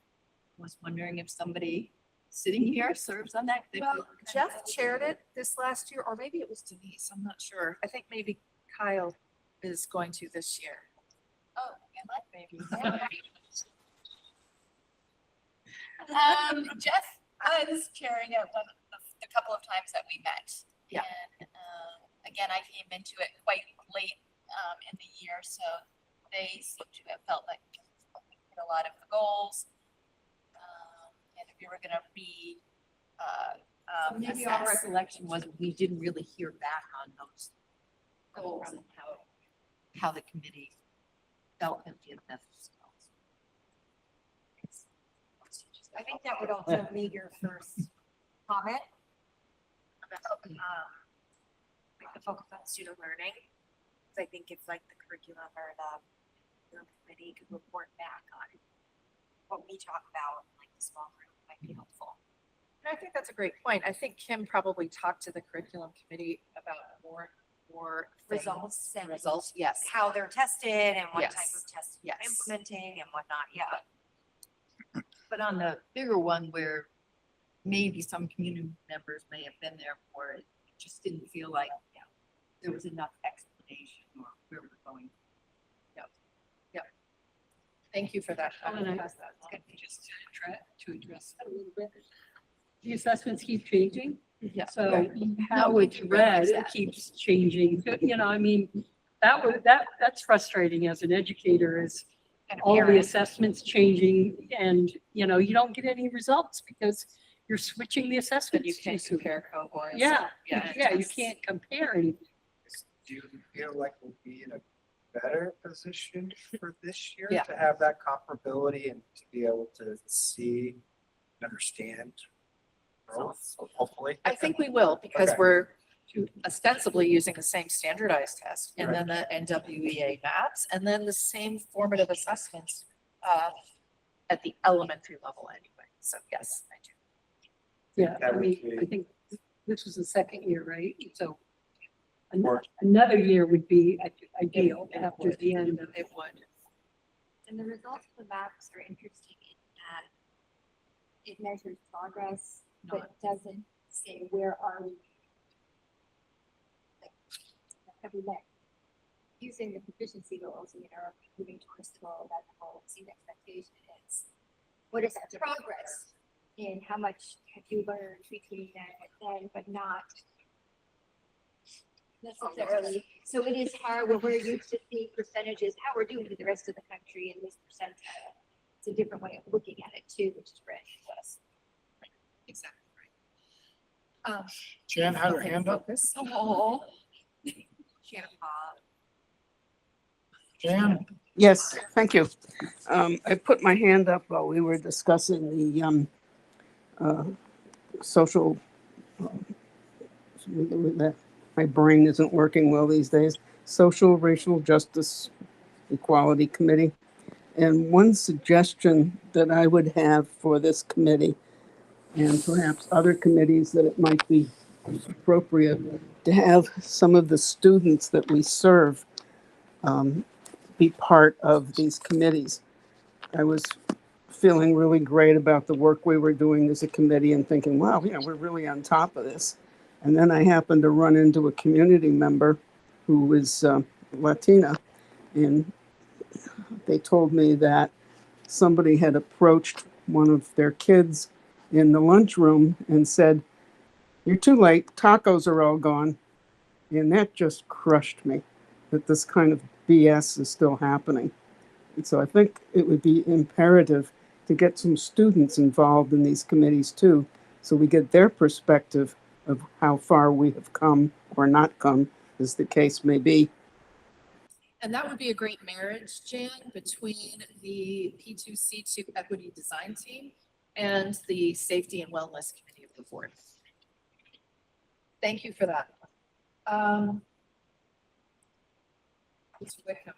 was wondering if somebody sitting here serves on that. Well, Jeff chaired it this last year, or maybe it was Denise. I'm not sure. I think maybe Kyle is going to this year. Oh, maybe. Jeff was chairing it the couple of times that we met. Yeah. And again, I came into it quite late in the year, so they seem to have felt like we hit a lot of the goals. And if you were going to be Maybe our recollection was we didn't really hear back on those goals and how the committee felt that we had met those goals. I think that would also be your first comment about like the focus on student learning. I think if like the curriculum or the committee could report back on what we talk about, like the small group, might be helpful. And I think that's a great point. I think Kim probably talked to the curriculum committee about more things. Results, yes. How they're tested and what Yes. type of testing Yes. you're implementing and whatnot. Yeah. But on the bigger one where maybe some community members may have been there for it, it just didn't feel like there was enough explanation or where we're going. Thank you for that. Oh, and I- Pass that on. Just to address that a little bit. The assessments keep changing. Yeah. So how it's read, it keeps changing. You know, I mean, that's frustrating as an educator, is all the assessments changing and, you know, you don't get any results because you're switching the assessments. You can't too soon. compare cohorts. Yeah, Yeah. yeah, you can't compare any. Do you feel like we'll be in a better position for this year Yeah. to have that comparability and to be able to see and understand growth, hopefully? I think we will, because Okay. we're ostensibly using the same standardized test, and then the NWEA maps, and then the same formative assessments at the elementary level anyway. So yes, I do. Yeah, That I would mean, be- I think this was the second year, right? So Or- another year would be ideal after the end of It would. And the results of the maps are interesting in that it measures progress, but doesn't say where are we. Like, have we met using the proficiency goals, you know, moving towards the goal, that the goal exceed expectation is. What is that progress in how much have you learned between then and then, but not necessarily. So it is hard when we're used to seeing percentages, how we're doing with the rest of the country in this percentile. It's a different way of looking at it too, which is brand new to us. Exactly right. Jan had her hand up. Focus. Oh. Jan, Yes, thank you. I put my hand up while we were discussing the social, my brain isn't working well these days, Social Racial Justice Equality Committee. And one suggestion that I would have for this committee, and perhaps other committees, that it might be appropriate to have some of the students that we serve be part of these committees. I was feeling really great about the work we were doing as a committee and thinking, wow, yeah, we're really on top of this. And then I happened to run into a community member who is Latina, and they told me that somebody had approached one of their kids in the lunchroom and said, "You're too late, tacos are all gone." And that just crushed me, that this kind of BS is still happening. And so I think it would be imperative to get some students involved in these committees too, so we get their perspective of how far we have come or not come, as the case may be. And that would be a great marriage, Jan, between the P2C2 Equity Design Team and the Safety and Wellness Committee of the board. Thank you for that. Mr. Wickham.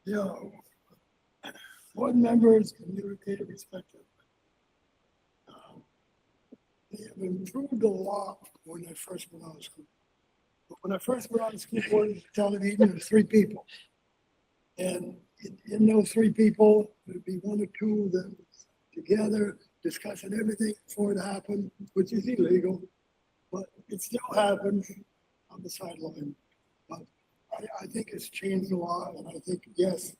Yeah. Board members communicate respectively. They have improved a lot when I first went on school. But when I first went on the school board television, there was 3 people. And in those 3 people, there'd be 1 or 2 that was together discussing everything before it happened, which is illegal, but it still happens on the sideline. But I think it's changed a lot, and I think, yes,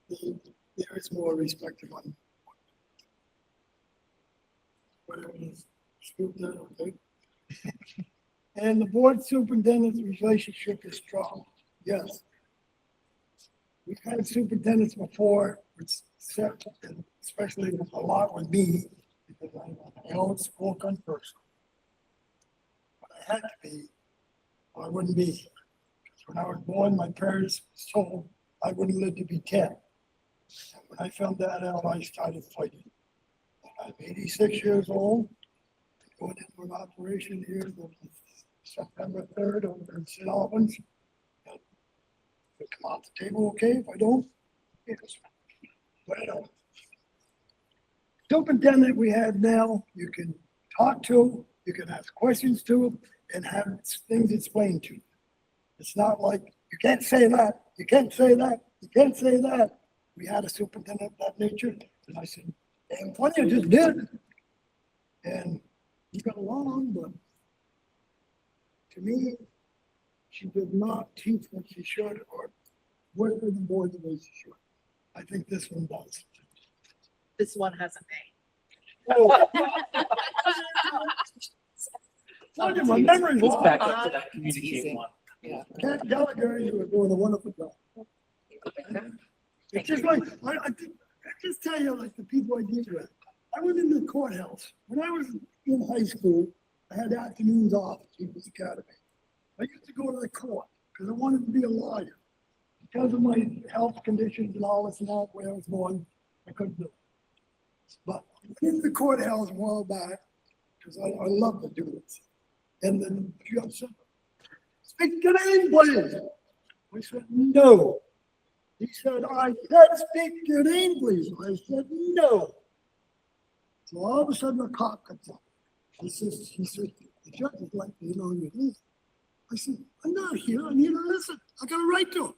there is more respect among. Whatever it is, scoop that, okay? And the board superintendent's relationship is strong, yes. We've had superintendents before, which especially a lot with me, because I'm my own school gun person. But I had to be, or I wouldn't be here. Because when I was born, my parents told I wouldn't live to be 10. And when I found that out, I started fighting. I'm 86 years old, going into an operation here September 3rd over in St. Albans. If it come off the table, okay, if I don't, yes. But superintendent we have now, you can talk to, you can ask questions to, and have things explained to you. It's not like, you can't say that, you can't say that, you can't say that. We had a superintendent of that nature, and I said, and Tonya just did. And we got along, but to me, she did not teach what she should or work with the board the way she should. I think this one does. This one has a Tonya, my memory's Let's long. back up to that communicating one. Yeah. Cat Gallagher, you were doing a wonderful job. It's just like, I just tell you, like the people I deal with. I went in the courthouse. When I was in high school, I had afternoons off at People's Academy. I used to go to the court because I wanted to be a lawyer. Because of my health conditions and all this and that, where I was going, I couldn't do it. But I went in the courthouse a while back because I love to do this. And then the judge said, "Speak your name, please." I said, "No." He said, "I said, speak your name, please." I said, "No." So all of a sudden, a cop comes up. He said, "The judge is like, you know, your name." I said, "I'm not here. I'm here to listen. I got a right to."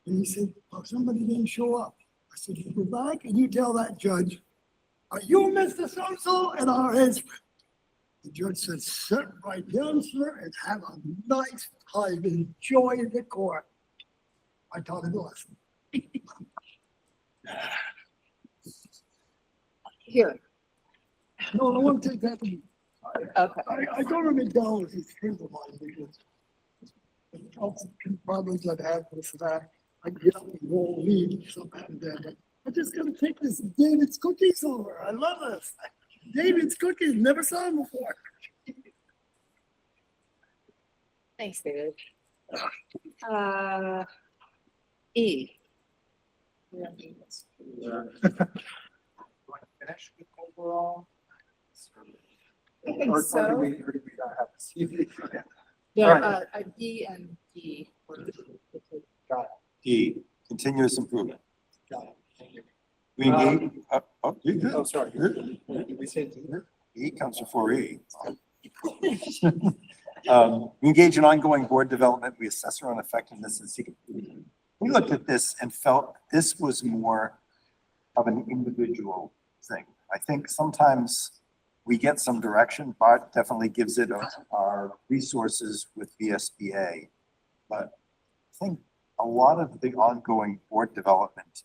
And he said, "Well, somebody didn't show up." I said, "You go back and you tell that judge, are you Mr. So-and-so?" And I'll answer it. The judge said, "Sit right down, sir, and have a nice time. Enjoy the court." I taught him a lesson. Here. No, I want to take that to me. Okay. I go to McDonald's, it's friends of mine because Can probably get happy for that. I get up and roll weed so bad that I'm just gonna take this David's cookies over. I love this. David's cookies, never saw them before. Thanks, David. E. Finish with overall? I think Or so. do we not have to see it? Yeah, Right. E and D. Got it. E, continuous improvement. Got it. Thank you. We engage, you good. Oh, sorry. Good. Did we say D? E comes before E. We engage in ongoing board development. We assess our own effectiveness and seek improvement. We looked at this and felt this was more of an individual thing. I think sometimes we get some direction. Bart definitely gives it our resources with VSBA. But I think a lot of the ongoing board development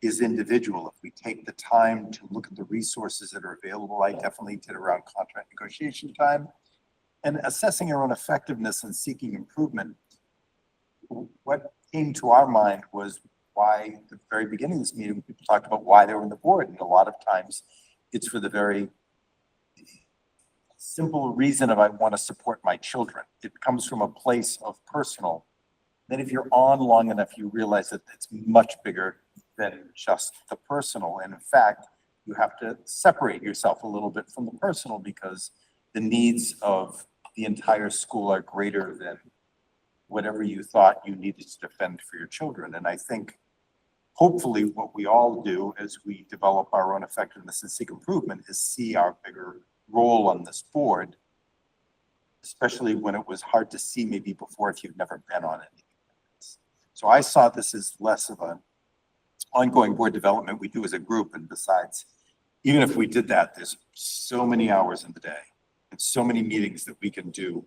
is individual. If we take the time to look at the resources that are available, I definitely did around contract negotiation time and assessing our own effectiveness and seeking improvement. What came to our mind was why at the very beginning of this meeting, people talked about why they were in the board. And a lot of times it's for the very simple reason of I want to support my children. It comes from a place of personal. Then if you're on long enough, you realize that it's much bigger than just the personal. And in fact, you have to separate yourself a little bit from the personal because the needs of the entire school are greater than whatever you thought you needed to defend for your children. And I think hopefully what we all do as we develop our own effectiveness and seek improvement is see our bigger role on this board, especially when it was hard to see maybe before if you've never been on it. So I saw this as less of an ongoing board development we do as a group. And besides, even if we did that, there's so many hours in the day and so many meetings that we can do.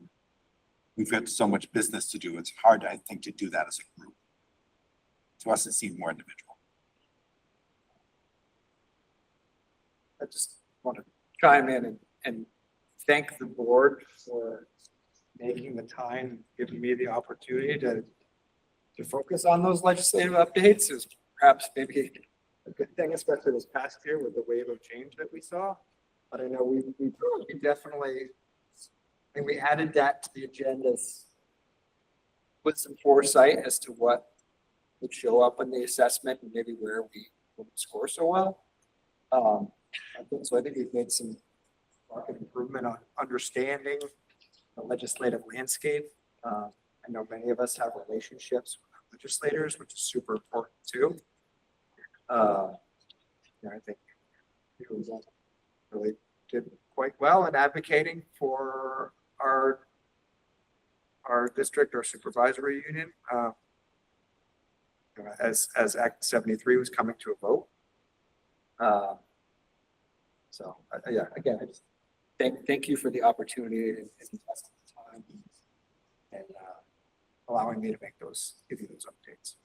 We've got so much business to do. It's hard, I think, to do that as a group. To us, it seemed more individual. I just want to chime in and thank the board for making the time, giving me the opportunity to focus on those legislative updates. Is perhaps maybe a good thing, especially this past year with the wave of change that we saw. But I know we definitely, and we added that to the agendas with some foresight as to what would show up in the assessment and maybe where we wouldn't score so well. I think we've made some market improvement on understanding the legislative landscape. I know many of us have relationships with legislators, which is super important too. I think you really did quite well in advocating for our district, our supervisory union, as Act 73 was coming to a vote. Yeah, again, I just thank you for the opportunity and investing the time and allowing me to give you those updates.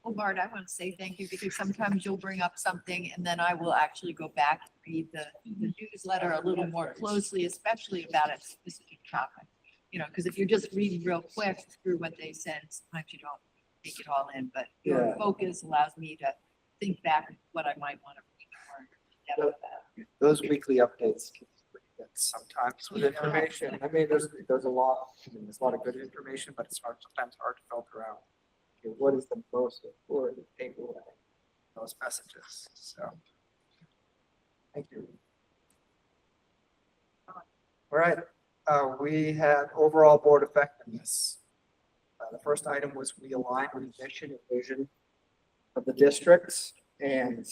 Well, Bart, I want to say thank you because sometimes you'll bring up something and then I will actually go back and read the newsletter a little more closely, especially about a specific topic. Because if you're just reading real quick through what they said, sometimes you don't take it all in, but your focus allows me to think back what I might want to read more. Those weekly updates can be pretty dense sometimes with information. I mean, there's a lot. There's a lot of good information, but it's sometimes hard to filter out. Okay, what is the most important takeaway in those messages? So, thank you. All right, we had overall board effectiveness. The first item was we aligned with the mission and vision of the districts, and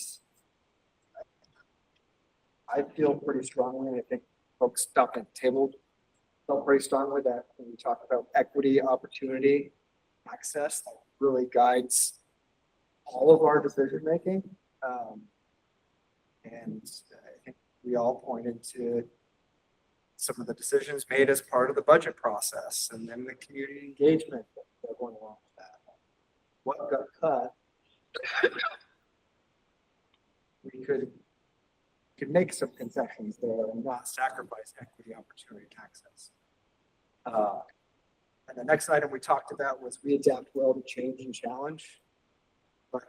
I feel pretty strongly, I think folks down at the table felt pretty strongly that when we talk about equity, opportunity, access, that really guides all of our decision making. And I think we all pointed to some of the decisions made as part of the budget process and then the community engagement that went along with that. What got cut, we could make some concessions there and not sacrifice equity, opportunity, and access. And the next item we talked about was we adapt well to change and challenge. But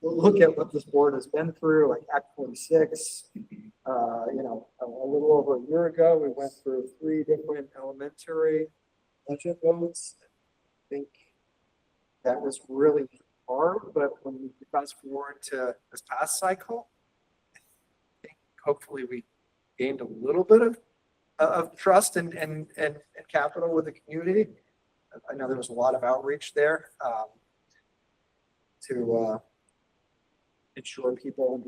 we'll look at what this board has been through, like Act 46. You know, a little over a year ago, we went through 3 different elementary budget votes. I think that was really hard, but when we fast forward to this past cycle, I think hopefully we gained a little bit of trust and capital with the community. I know there was a lot of outreach there to ensure people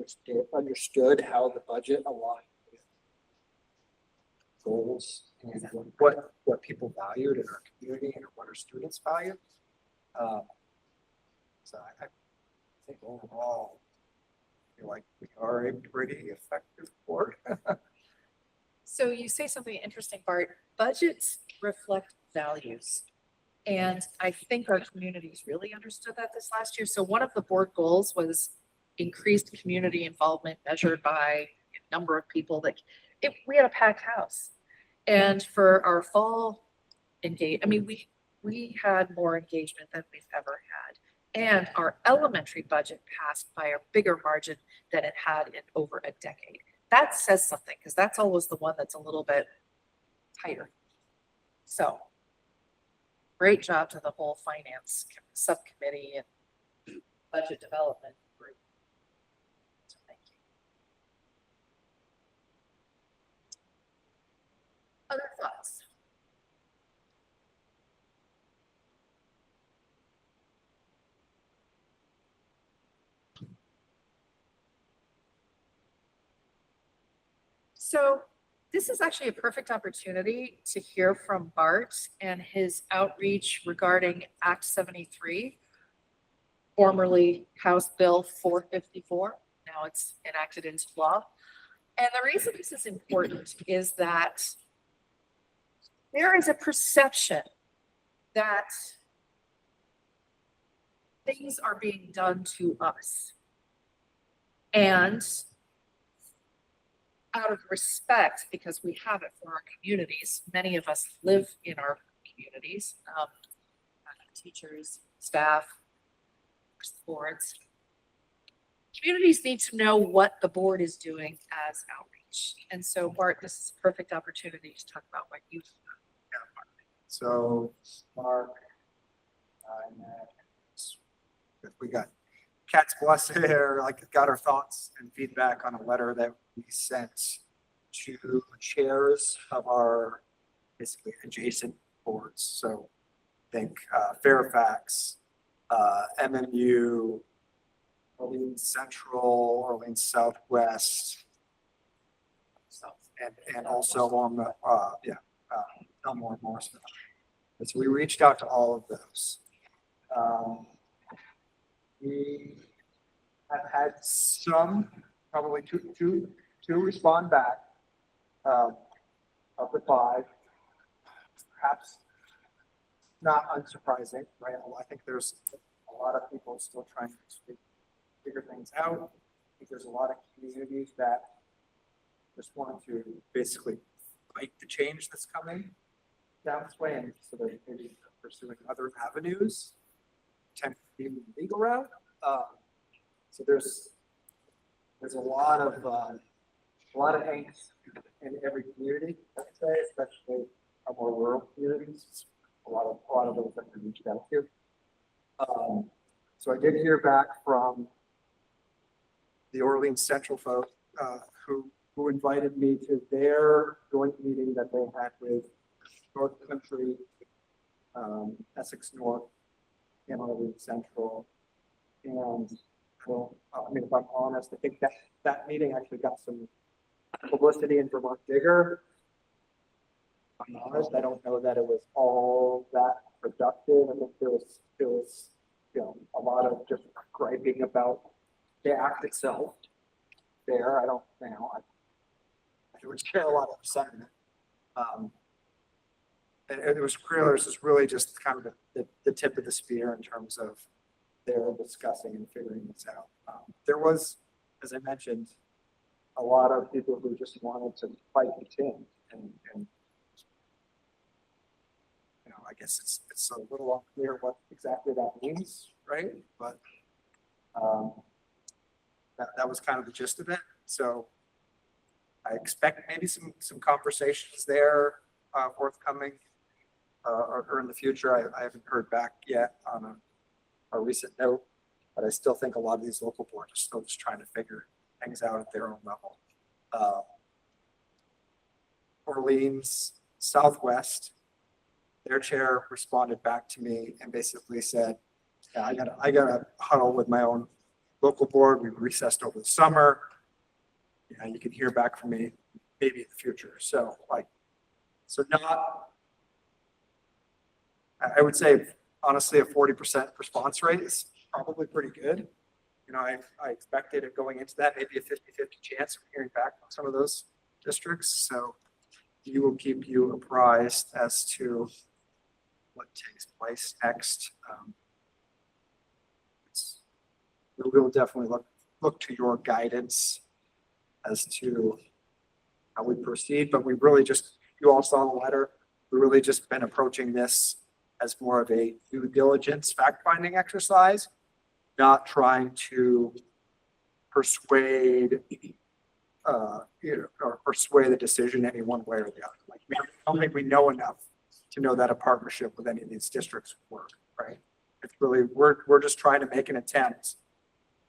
understood how the budget aligned with goals and what people valued in our community and what our students valued. So I think overall, I feel like we are a pretty effective board. So you say something interesting, Bart. Budgets reflect values. And I think our communities really understood that this last year. So one of the board goals was increased community involvement measured by number of people that we had a packed house. And for our fall engage, I mean, we had more engagement than we've ever had. And our elementary budget passed by a bigger margin than it had in over a decade. That says something, because that's always the one that's a little bit tighter. So great job to the whole finance subcommittee and budget development group. So thank you. Other thoughts? So this is actually a perfect opportunity to hear from Bart and his outreach regarding Act 73, formerly House Bill 454. Now it's enacted into law. And the reason this is important is that there is a perception that things are being done to us. And out of respect, because we have it for our communities, many of us live in our communities, teachers, staff, boards. Communities need to know what the board is doing as outreach. And so, Bart, this is a perfect opportunity to talk about what you've done. So, Mark, we got Cat's blessing there, like got our thoughts and feedback on a letter that we sent to chairs of our basically adjacent boards. So think Fairfax, MMU, Orleans Central, Orleans Southwest, and also on the Elmore and Morrisville. And so we reached out to all of those. We have had some, probably two respond back of the 5. Perhaps not unsurprising, right? I think there's a lot of people still trying to figure things out. I think there's a lot of communities that just want to basically fight the change that's coming down this way, and so they're maybe pursuing other avenues, tend to be the legal route. So there's a lot of angst in every community, I'd say, especially our more rural communities. A lot of those that we reached out to. So I did hear back from the Orleans Central folk who invited me to their joint meeting that they had with North Country, Essex North, and Orleans Central. And well, I mean, if I'm honest, I think that meeting actually got some publicity in Vermont Digger. I'm honest, I don't know that it was all that productive. I think there was a lot of just griping about the act itself there. I would share a lot of sentiment. And it was clear this is really just kind of the tip of the spear in terms of their discussing and figuring this out. There was, as I mentioned, a lot of people who just wanted to fight the change, and I guess it's a little unclear what exactly that means, right? But that was kind of the gist of it. So I expect maybe some conversations there forthcoming or in the future. I haven't heard back yet on a recent note, but I still think a lot of these local boards are still just trying to figure things out at their own level. Orleans Southwest, their chair responded back to me and basically said, yeah, I gotta huddle with my own local board. We recessed over the summer. Yeah, you can hear back from me maybe in the future. So not, I would say honestly a 40% response rate is probably pretty good. You know, I expected it going into that, maybe a 50-50 chance of hearing back from some of those districts. So we will keep you apprised as to what takes place next. We will definitely look to your guidance as to how we proceed, but we really just, you all saw the letter, we really just been approaching this as more of a due diligence fact-finding exercise, not trying to persuade or persuade the decision any one way or the other. Like, I don't think we know enough to know that a partnership with any of these districts would work, right? It's really, we're just trying to make an attempt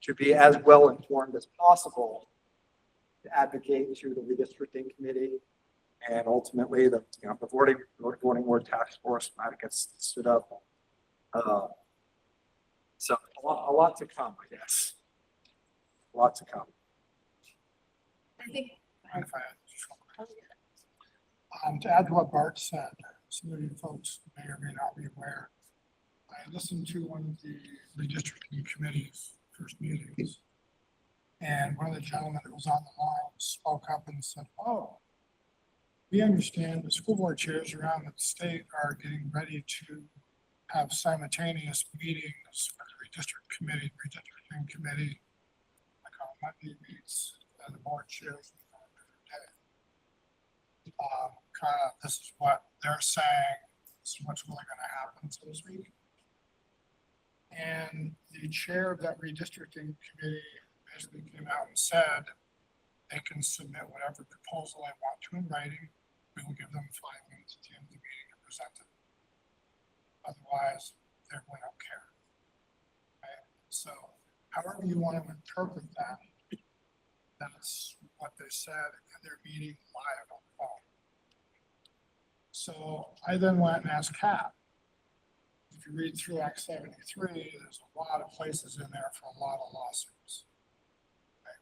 to be as well informed as possible to advocate to the redistricting committee and ultimately the voting board task force when that gets stood up. So a lot to come, I guess. A lot to come. I think, Mind if I add just real quick? To add to what Bart said, some of you folks may or may not be aware, I listened to one of the redistricting committee's first meetings, and one of the gentlemen that was on the line spoke up and said, "Oh, we understand the school board chairs around the state are getting ready to have simultaneous meetings for the redistricting committee, like on Monday meets the board chairs on a different day. Kind of, this is what they're saying, this is what's really going to happen, so to speak." And the chair of that redistricting committee basically came out and said they can submit whatever proposal they want to in writing. We will give them 5 minutes at the end of the meeting to present it. Otherwise, they really don't care. Okay? So however you want to interpret that, that's what they said in their meeting live on the phone. So I then went and asked Kat. If you read through Act 73, there's a lot of places in there for a lot of lawsuits. Okay.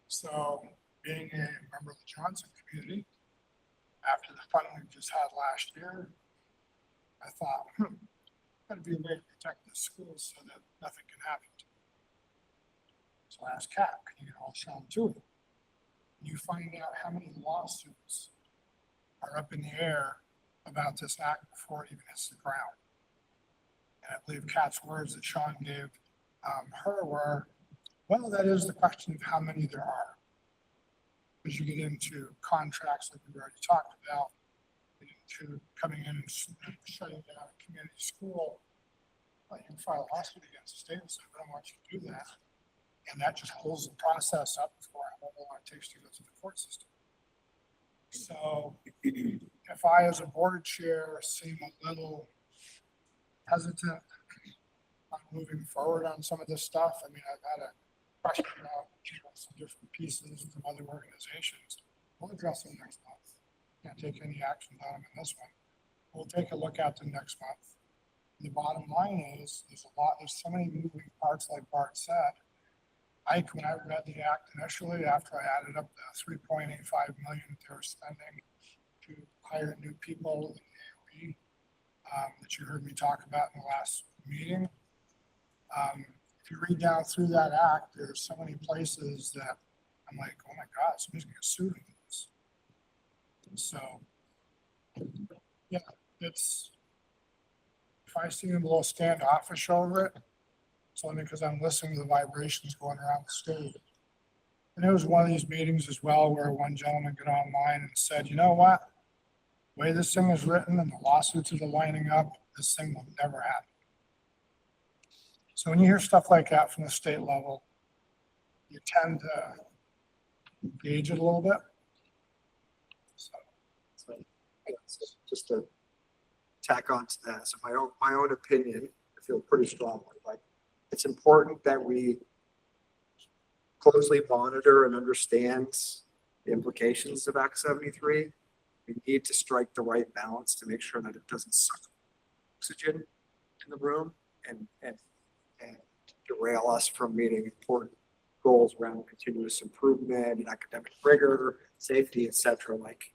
So being a member of the Johnson community, after the fun we just had last year, I thought, gotta be a way to protect the schools so that nothing can happen to them. So I asked Kat, can you get all shown to it? You find out how many lawsuits are up in the air about this act before it even hits the ground. And I believe Kat's words that Sean gave her were, well, that is the question of how many there are. As you get into contracts that we've already talked about, get into coming in and shutting down a community school, you can file a lawsuit against the state and say, we don't want you to do that. And that just holds the process up for however long it takes to go through the court system. So if I, as a board chair, seem a little hesitant on moving forward on some of this stuff, I mean, I've had a question about some different pieces from other organizations. We'll address them next month. Can't take any action on them in this one. We'll take a look at them next month. The bottom line is, there's so many moving parts, like Bart said. When I read the act initially, after I added up the 3.85 million that they were spending to hire new people in the AOE, that you heard me talk about in the last meeting. If you read down through that act, there's so many places that I'm like, oh my God, somebody's gonna get sued for this. So, yeah, if I seem a little standoffish over it, it's only because I'm listening to the vibrations going around the state. And there was one of these meetings as well where one gentleman got online and said, you know what? The way this thing is written and the lawsuits that are lining up, this thing will never happen. So when you hear stuff like that from the state level, you tend to gauge it a little bit. So, just to tack on to that, so my own opinion, I feel pretty strongly, like, it's important that we closely monitor and understand the implications of Act 73. We need to strike the right balance to make sure that it doesn't suck oxygen in the room and derail us from meeting important goals around continuous improvement and academic rigor, safety, et cetera. Like,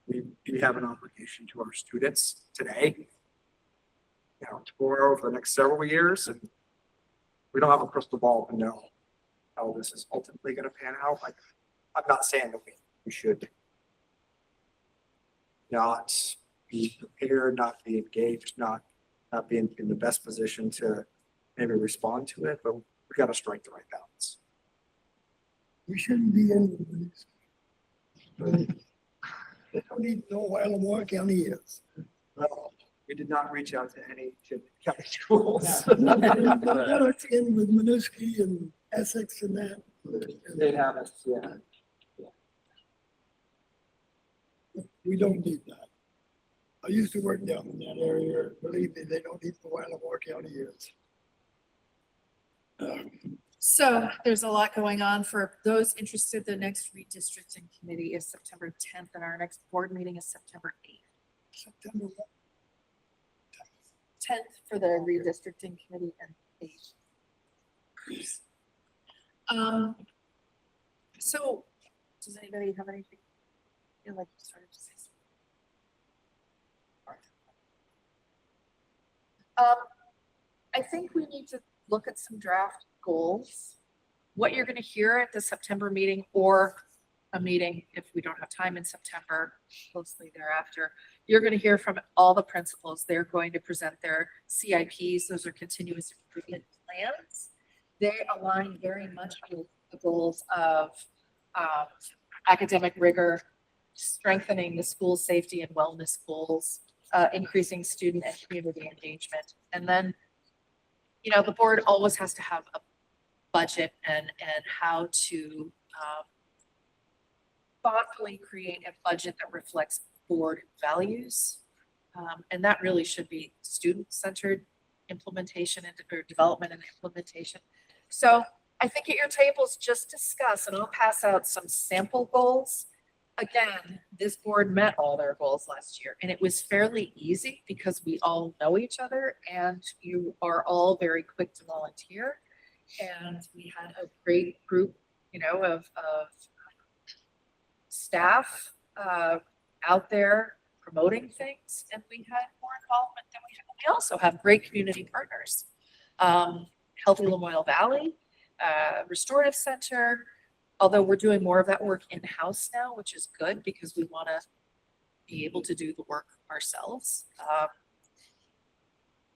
we have an obligation to our students today, tomorrow, for the next several years, and we don't have a crystal ball to know how this is ultimately going to pan out. Like, I'm not saying that we should not be prepared, not be engaged, not be in the best position to maybe respond to it, but we got to strike the right balance. We shouldn't be in this. They don't even know where Lamar County is. Well, we did not reach out to any county schools. They're in with Minuski and Essex and that. They haven't, yeah. We don't need that. I used to work down in that area. Believe me, they don't even know where Lamar County is. So there's a lot going on for those interested. The next redistricting committee is September 10th and our next board meeting is September 8th. September 10th for the redistricting committee and 8th. So does anybody have anything feel like you started to say something? I think we need to look at some draft goals. What you're going to hear at the September meeting or a meeting, if we don't have time in September, closely thereafter, you're going to hear from all the principals. They're going to present their CIPs. Those are continuous improvement plans. They align very much with the goals of academic rigor, strengthening the school safety and wellness goals, increasing student and community engagement. And then, the board always has to have a budget and how to thoughtfully create a budget that reflects board values. And that really should be student-centered implementation or development and implementation. So I think at your tables, just discuss, and I'll pass out some sample goals. Again, this board met all their goals last year, and it was fairly easy because we all know each other and you are all very quick to volunteer. And we had a great group, of staff out there promoting things, and we had more involvement than we had. We also have great community partners. Healthy Lamoille Valley, Restorative Center, although we're doing more of that work in-house now, which is good because we want to be able to do the work ourselves.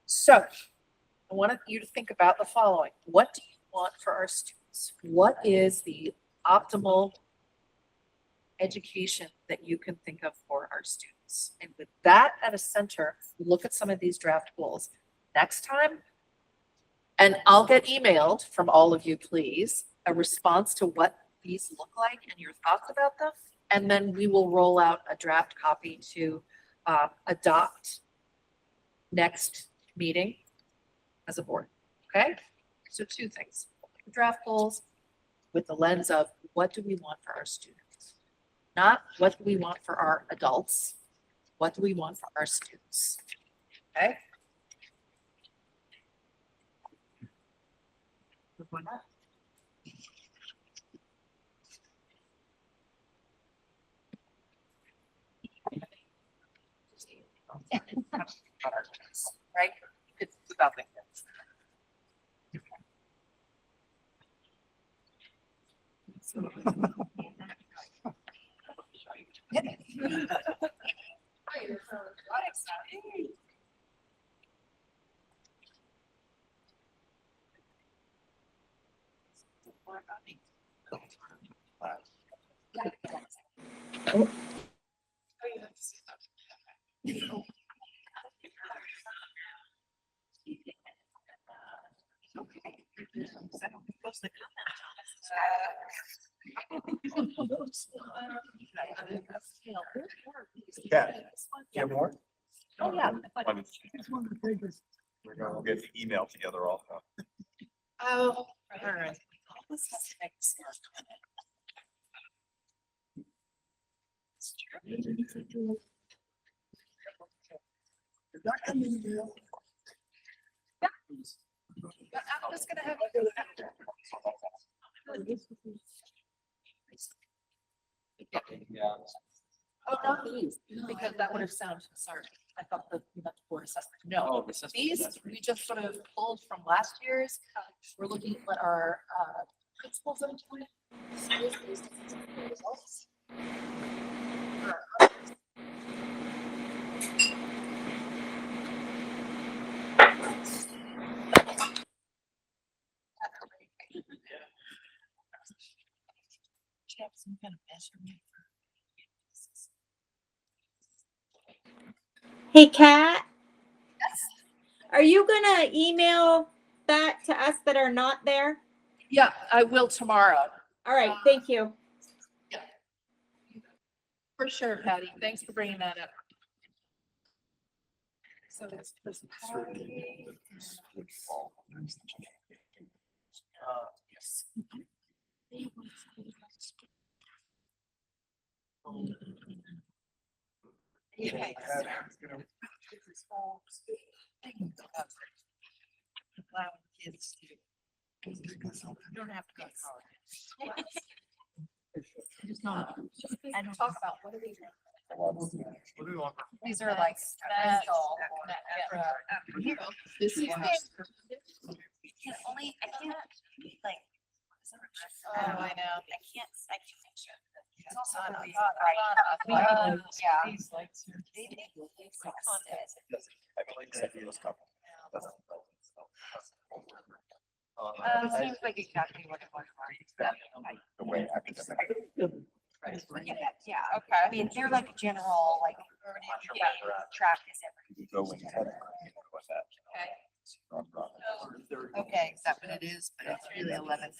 So I want you to think about the following. What do you want for our students? What is the optimal education that you can think of for our students? And with that at a center, look at some of these draft goals. Next time, and I'll get emailed from all of you, please, a response to what these look like and your thoughts about them. And then we will roll out a draft copy to adopt next meeting as a board. Okay? So two things. Draft goals with the lens of what do we want for our students? Not what do we want for our adults? What do we want for our students? Okay? Why not? Right? It's about the kids. Yeah. You have more? Oh, yeah. We're gonna get the email together also. Oh, all right. I'm just gonna have. Yeah. Oh, not these, because that would have sounded, sorry, I thought the board assessment, no. Oh, the assessment These, assessment. we just sort of pulled from last year's, we're looking at what our, principals are doing. Schools based on the results. For our others. Should have some kind of measurement for. Hey, Kat, Yes. are you gonna email that to us that are not there? Yeah, I will tomorrow. All right, thank you. For sure, Patty. Thanks for bringing that up. So it's this Patty. Yes. Okay. Allowing kids to. You don't have to go to college. Just not. And talk about what are these? These are like special. This is. I can't like. Oh, I know. I can't. It's also Not really hot, right. Yeah. These lights are. I believe that he was covered. Seems like exactly what it was. The way academic. Yeah, okay. I mean, they're like general, like, track is everything. You go in 10 with that. Okay, is that what it is? But it's really 11th.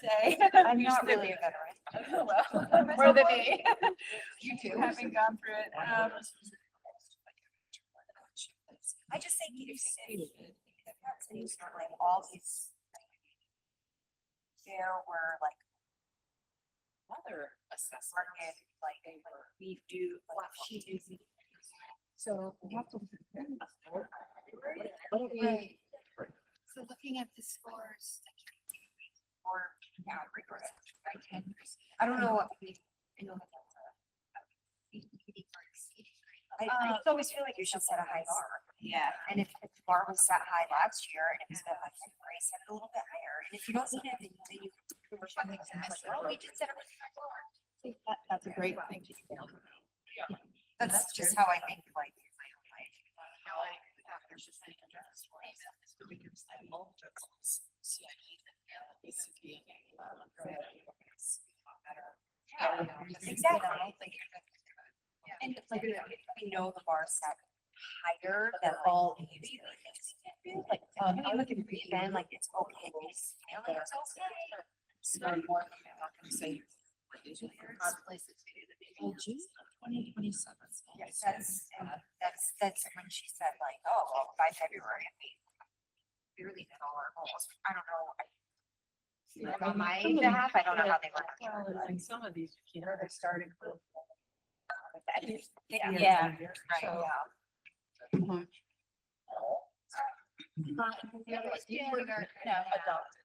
I'm not really a veteran. Well, more than me. You too. Having gone through it. I just think like all these, there were like Other assessment. like we do, like she is. So we have to. So looking at the scores. Or, yeah, rigorous, right, 10 years. I don't know what we, I know that that's I always feel like you should set a high bar. Yeah. And if the bar was set high last year and it was set like set it a little bit higher. And if you don't need it, then you. Oh, we did set a really high bar. That's a great thing to do. That's just how I think, like. Exactly. And like, we know the bar set higher than all these. Like, I look at it then, like, it's okay. It's okay. So more, I'm not gonna say. Oh, June 2027. Yes, that's when she said like, oh, well, by February, we really did all our goals. I don't know. On my behalf, I don't know how they went. Well, and some of these, you know, they're starting. Yeah, right, So- yeah. Mhm. No, Adopted.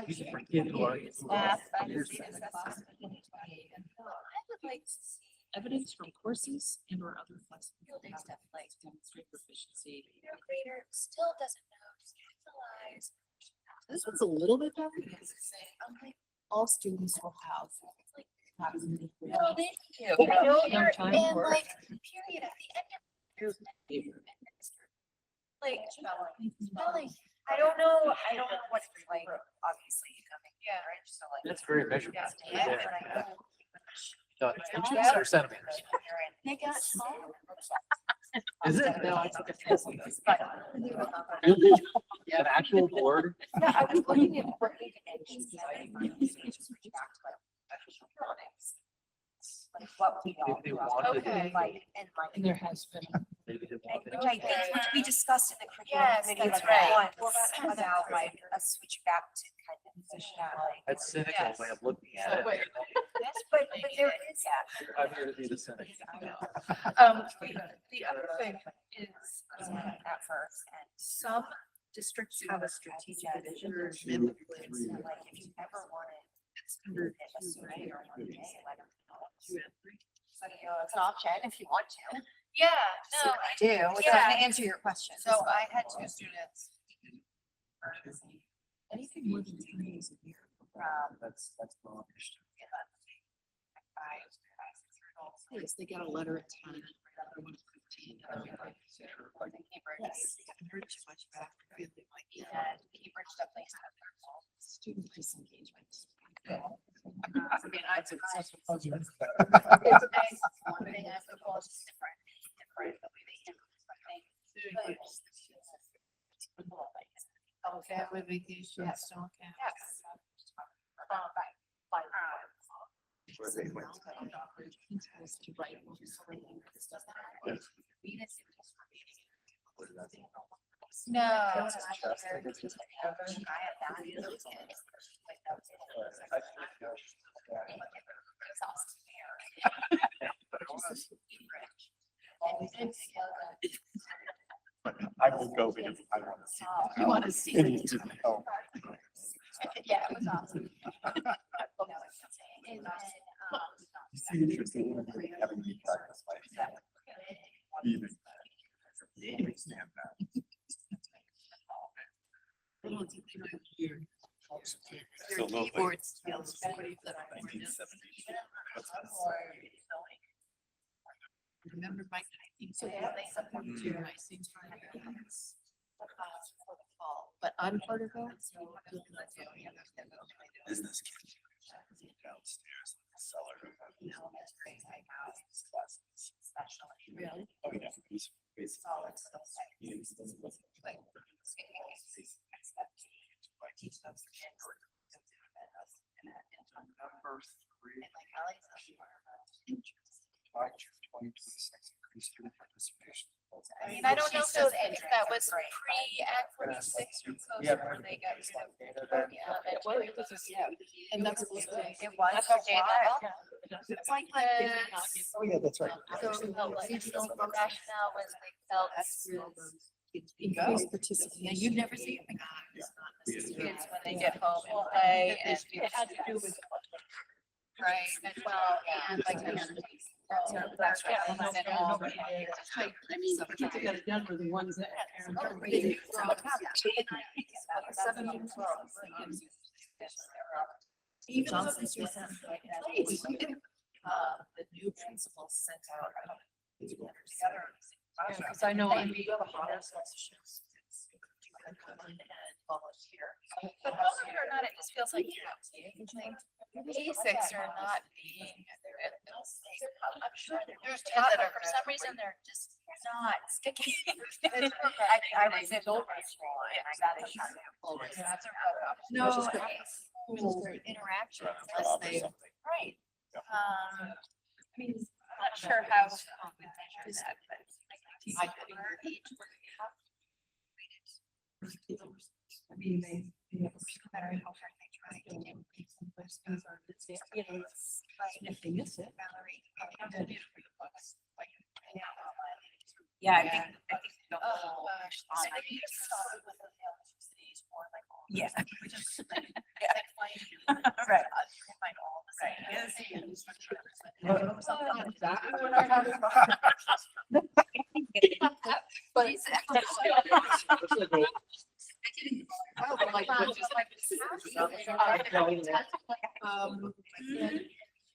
These are for kids who are- Last, I just see this last. I would like to see evidence from courses and or other flexible stuff like demonstrate proficiency. Your grader still doesn't know to capitalize. This one's a little bit better because it's saying all students will have. No, thank you. Yeah. I know No you're time in for it. like period at the end of. Like, spelling. I don't know what it's like, obviously, coming. Yeah. Right, so like. That's very measurable. Yeah, but I know. No, it's inches or centimeters? They got small. Is it? No, I took a test. Really? Yeah, an actual board? Yeah, I was looking at. Like what we all If they grew up wanted with, Okay. like, and like, And there has been. Maybe they wanted. which I think, which we discussed in the curriculum Yes, committee that's like right. once, about like a switch back to kind of position like. That's cynical way of looking at it. Wait. But there is, I'm here to be the cynic. The other thing is, at first, and some districts have a strategic vision. like, if you ever wanted. It's under a survey or one day, let them know. So, you know, it's an option if you want to. Yeah, no, I do, which yeah. doesn't answer your question. so I had two students. Anything more than 3 days a year. That's wrong. Yes, they got a letter at 10. Another one at 15. Yes, they haven't heard too much back. They might be Cambridge definitely has their fault. student disengagement. I mean, I took That's what I was gonna say. it's nice, one thing I football is just different, the way they handle something. Oh, family vacation, still count. Yes. Has to write. No. I will go because I want to see. You want to see. It needs to be- oh. Yeah, it was awesome. You see, interesting, having me practice my breathing. I understand that. Their Absolutely. keyboard skills. Somebody that I learned. 1970. Remember my typing, so yeah, they support too, I seem to have hands. For the fall, but I'm part of that. So Business kitchen downstairs in the cellar. Really? Oh, yeah. He's basically Number 3. March 2026 increased student participation. I mean, I don't know if that was pre-Act 46 or post where they got rid of the elementary. Well, it was just, yeah. And that's what It was for J level. It's like the. Oh, yeah, that's right. So the rationale was they felt Increased participation. Yeah, you've never seen it. Students when they get home and play and. It had to do with. Right, and well, and like. That's right. I mean, the kids that got it done were the ones that. Even though this was the new principal sent out. Because I know, I mean, Volunteer. But believe it or not, it just feels like, basics are not being. I'm sure there's kids that are, for some reason, they're just not sticking. I was in Dover school and I got a shot. No, interaction unless they, right. I mean, I'm not sure how. Measure that, but. I could each. I mean, they better help her, they try to get someplace goes on the state, you know, if they miss it. Yeah, I think. Oh, gosh. So you just saw it with the cities or like. Yeah. Right. Find all the same. But he's. I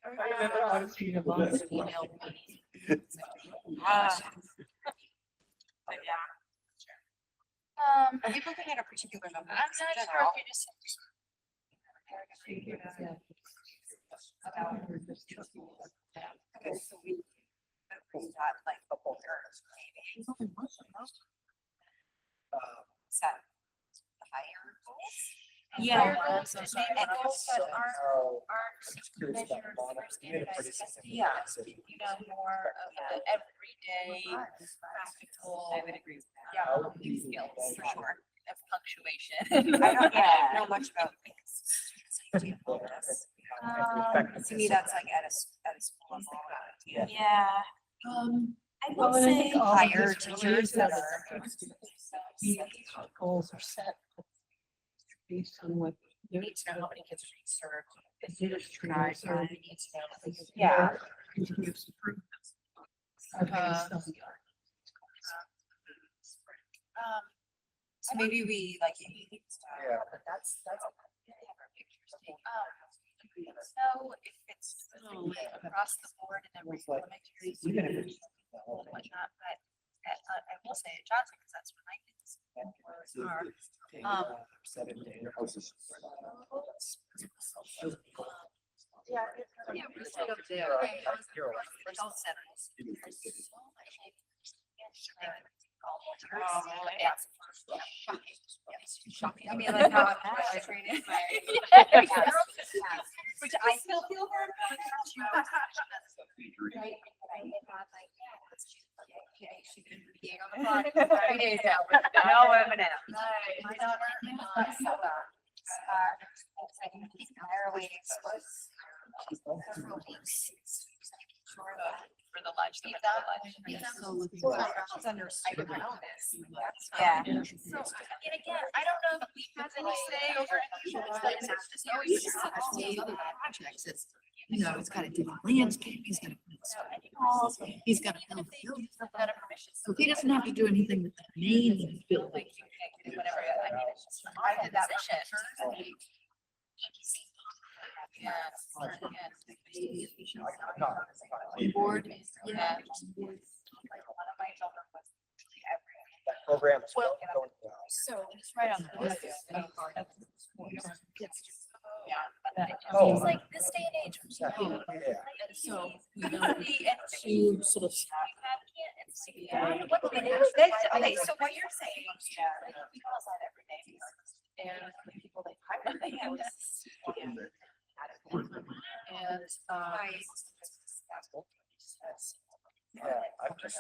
remember I was reading about this email. Are you looking at a particular number? I'm not sure if you just. Okay, so we. got like a older maybe. Set higher goals. Yeah. Higher goals and goals that aren't measured for standardized testing. Yeah. You know, more of the everyday practical. I would agree with that. Yeah, skills for sure of punctuation. I don't know much about like, to me, that's like at a school level. Yeah. I will Well, and I say think all of higher this really teachers is that that are. goals are set based on what You need to know how many kids are being served. industry Right, is or right. You need to know how many- Yeah. continuous improvement. are based on. So maybe we like. Yeah. But that's a. Have our pictures taken. So if it's across the board in every elementary school and whatnot, but I will say at Johnson, because that's where my kids are. Yeah, we're still up there. Adult centers. It's shocking. I mean, like how I'm treated. Which I still feel bad about. Right? She can be on the clock 3 days now. No M&M. My daughter, Higher wages was several weeks. For the lunch, the lunch. She's under super wellness. Yeah. So, and again, I don't know if we have any say over it. It's just always just Projects, it's, you know, it's gotta do the landscape, he's gotta put in walls, he's gotta build the building. better permission. So he doesn't have to do anything with the main building. Like you can't do whatever. I mean, it's just I did that position. Yeah. Board. Yeah. One of my children was literally every. That program is Well, going well. So it's right on the list. Yeah. Oh. It's like this day and age. Yeah. And so. To sort of. What do we do? Okay, so what you're saying, We call that every day. And the people they hire, they have this. And, Yeah, I'm just.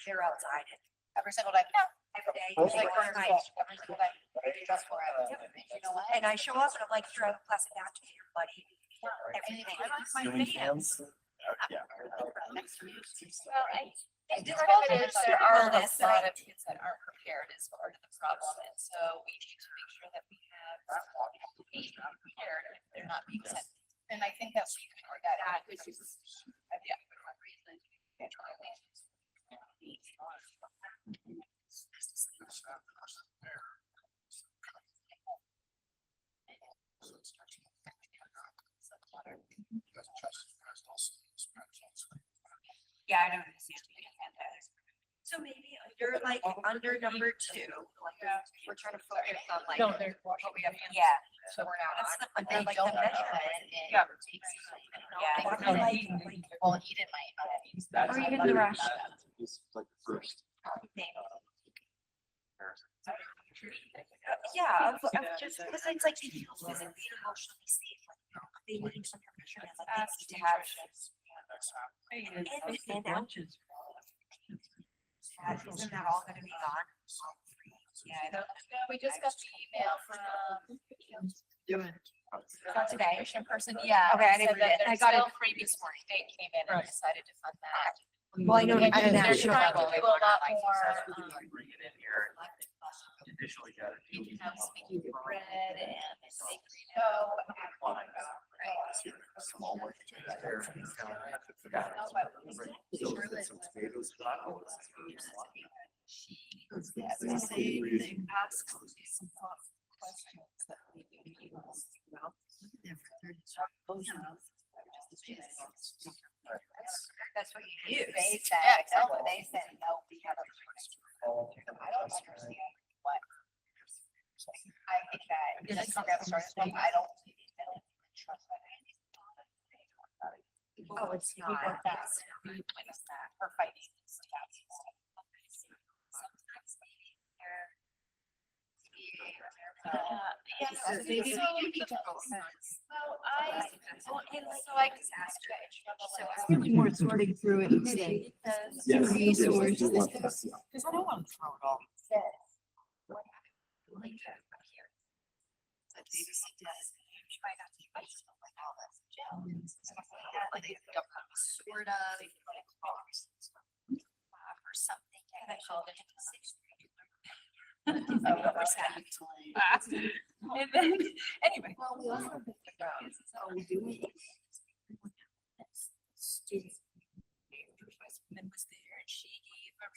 they're outside it. Every single day. No. Every day. Most like, of one night. Every single day. Just for it. You know what? And I show up and I'm like, you're out of class now to your buddy. Everything. I like my fans. Yeah. Well, Part of it is there are a wellness, lot of kids that aren't prepared is part of the problem, and so we need to make sure that we have prepared if they're not being sent. And I think that's where that at, which is, yeah. Yeah, I don't understand. So maybe under number 2, like we're trying to focus on like. No, they're what we have. Yeah. So we're not. That's on- under like the measurement. Yeah. Yeah. Well, he didn't mind. Or even the rush. Like the first. Yeah, of just, because it's like, they feel physically and emotionally safe, like, they need some permission, like, they need to have. And now, isn't that all gonna be gone? Yeah. We just got the email from. Not today. Commission person, yeah. Okay, I didn't said read that it. I there's got it still free this morning. They came in and decided to fund that. Well, I know, And I didn't they're actually. trying to do a lot more. Bring it in here. Initially got it. You can have speaking bread and bakery dough. Small one. They say they ask some thoughtful questions that we can use throughout their That's what you do. They said, Yeah, exactly. exactly. They said, no, we have a. I don't understand what. I think that this program started, I don't trust that. Oh, it's not. That's her fighting. Sometimes maybe they're. Yes, So, maybe so, we need to go. well, and so I just asked her. So I Really more sorting through it today. Yes. Resources. Because I don't want to throw it all. what happened? Like here. But they just does. Try not to fight stuff like all this jail. Stuff like that. Like they don't come sort of like or something. And I called it in the sixth grade. And then anyway. Well, we also think about, are we doing Students. Woman was there and she gave a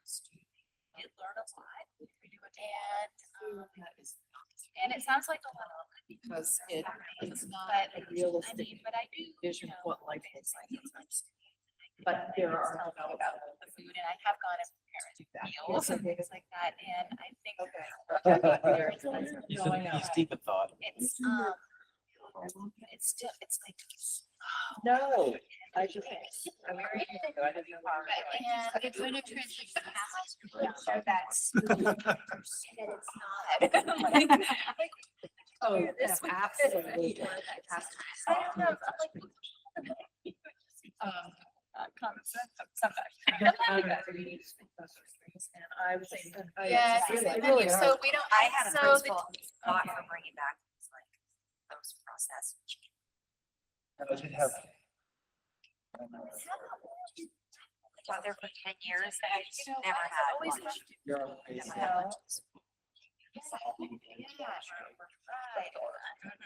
student did learn a lot. And it sounds like a lot. Because it's not But a realistic but I do vision of what life is it's like. like it's But there are about the food and I have gone to parent meals and things like that. And I think He's deep in thought. it's still it's like No, I just, I'm very and it's going to transition so that's that it's not. oh, This would- absolutely. I don't know. Common sense sometimes. And I was saying, Yes, really so we don't. I had a so the- principal thought for bringing back things like those processed. I did have. Taught there for 10 years and I just never had always lunch. You're Never amazing. had lunch.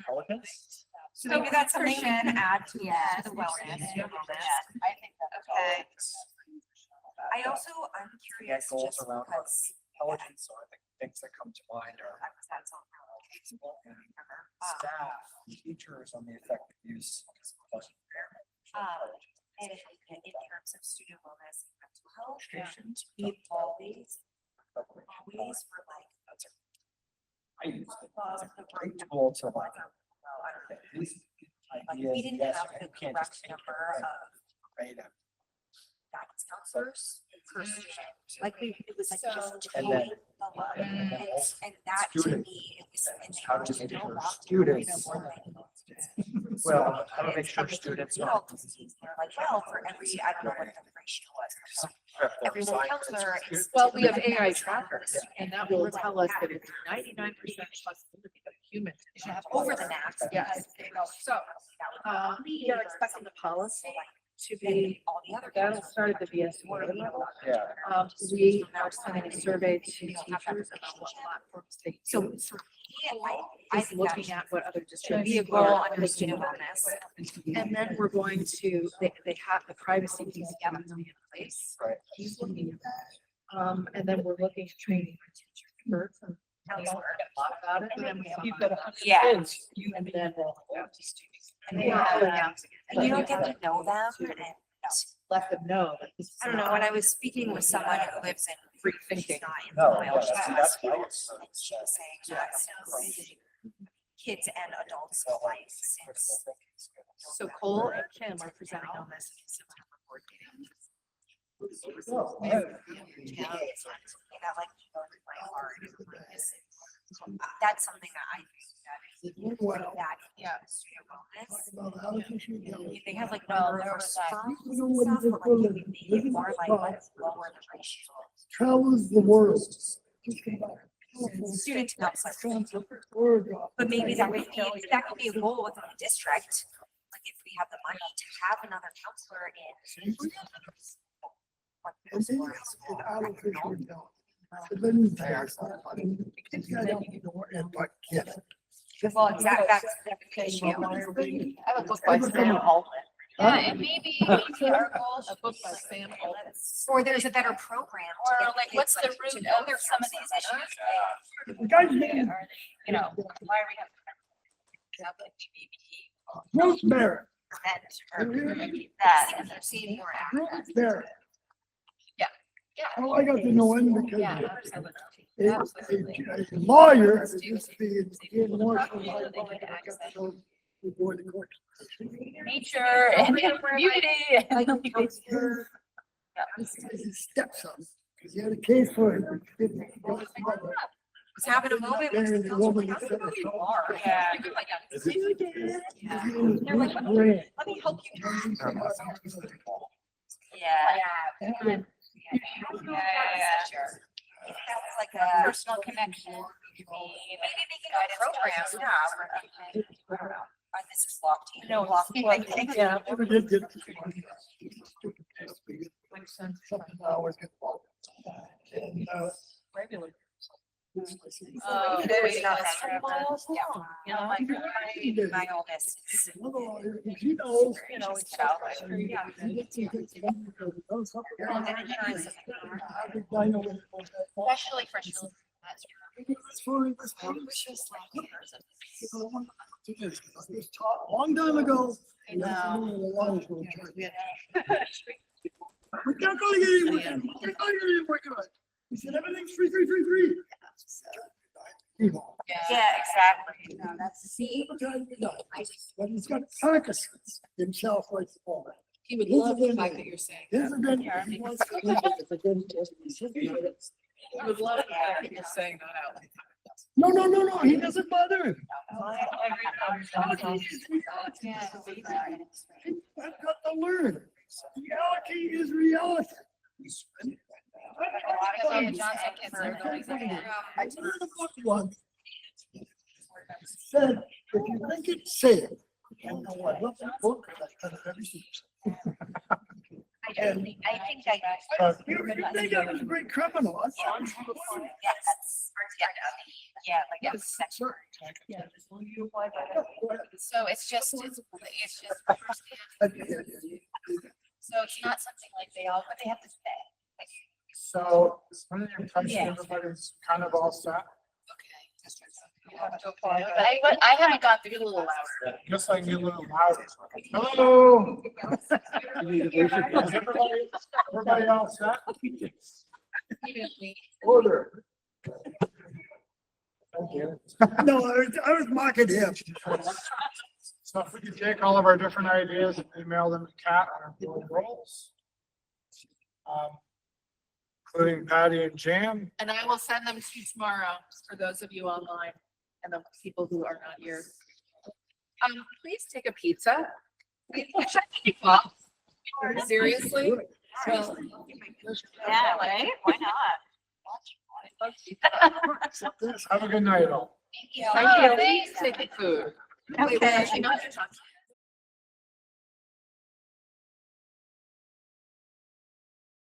Pelicans? So maybe that's something we can add to the wellness. I think that's Okay. I'm Yeah, curious goals just around because. intelligence, so I think things that come to mind are That's all. staff, teachers on the effective use of pleasant impairment. And in terms of student wellness and mental health, we always were like, I use it as a great tool to like. These we ideas, didn't yes, have you the can't correct just take number it, of right? guidance counselors per student. like it was like just And then- Totally the load. And that to Student. me, it was, and they How were to make still sure locked in, students- we're like, Well, how to make sure students They're are. like, well, for every, I don't know what the ratio was. Every one counselor is. Well, we have AI trackers and that will tell us that it's 99% possibility that humans have Over the max. Yes. So, we are expecting the policy to be, All the other. that'll start at the VSO level. Yeah. We are sending a survey to teachers about what platforms they. So for me, I Is think that looking at what other should districts be a goal are under student wellness. And then we're going to, they have the privacy piece to be in place. Right. He's looking at that. And then we're looking at training for teachers first. And we learned a lot about it. And then we have. You've got 100 Yeah. kids, and then we'll go to students. And they have them, and you don't get to know them and. Let them know that this is. I don't know, when I was speaking with someone who lives in. Free thinking. she's not in No, my yeah, own that's class, nice. and she was saying that kids and adults alike since. So Cole and Kim are presenting on this in September board meeting. Yeah, it's something that like warmed my heart. That's something that I think that yeah. They have like number of firms and stuff, but like it would be more like let's lower the ratio. Travels the world. Student counselor. But maybe that could be a goal within the district. Like if we have the money to have another counselor in. And then it's artificial intelligence. And then you but get it. Well, exactly, that's the issue. I have a book by Sam Altman. Yeah, and maybe our goal A book by Sam Altman. Or there's a better program. to or get like, kids, what's the to root know of some of these issues? The guy's Like, name, are they, you know, why are we having? Like maybe Rosemary. prevent that and they're seeing more access. Rosemary. yeah. Oh, I got to know him because Yeah, absolutely. a lawyer is being more. before the court. Nature and community. His stepson, because he had a case for him. Was having a moment. And the woman said, Yeah. They're like, Let me help you. Yeah. Sure. It's like a personal connection. Maybe they can go programs now. This is locked. No, locked. Yeah. Never did get. Makes sense. Something I always get involved in. And, Regular. Oh, There's nothing. miles long, you know, like, My oldest is. he knows. you know, it's. Yeah. Especially for children. That's Long time ago. I know. We're not gonna get anywhere. We're not gonna get anywhere. He said everything's free, free, free, free. Yeah, exactly. No, that's see. But he's got carcasses himself like the ball. He would love the fact that you're saying. This has been. He wants to live it. It's a good test. I would love the fact that you're saying that out. No, no, no, no, he doesn't bother him. I've got to learn. Reality is reality. I read a book once. Said, if you think it's safe, I don't know what, look that book, I've done it ever since. I think I. You think I was a great criminal? I thought I was a good Yeah, like it's Sure. so it's just so it's not something like they all, but they have to say. So, one of the impressions everybody's kind of all set. I haven't gone through a little louder. Guess I can get a little louder. Hello? Is everybody all set? Order. Thank you. No, I was mocking him. So if we could take all of our different ideas and email them to Kat on our board roles. Including Patty and Jan. And I will send them to you tomorrow for those of you online and the people who are not here. Please take a pizza. Seriously? Well, Yeah, right? Why not? Have a good night all. Thank you. Please take the food. Wait, Okay. actually, not to talk to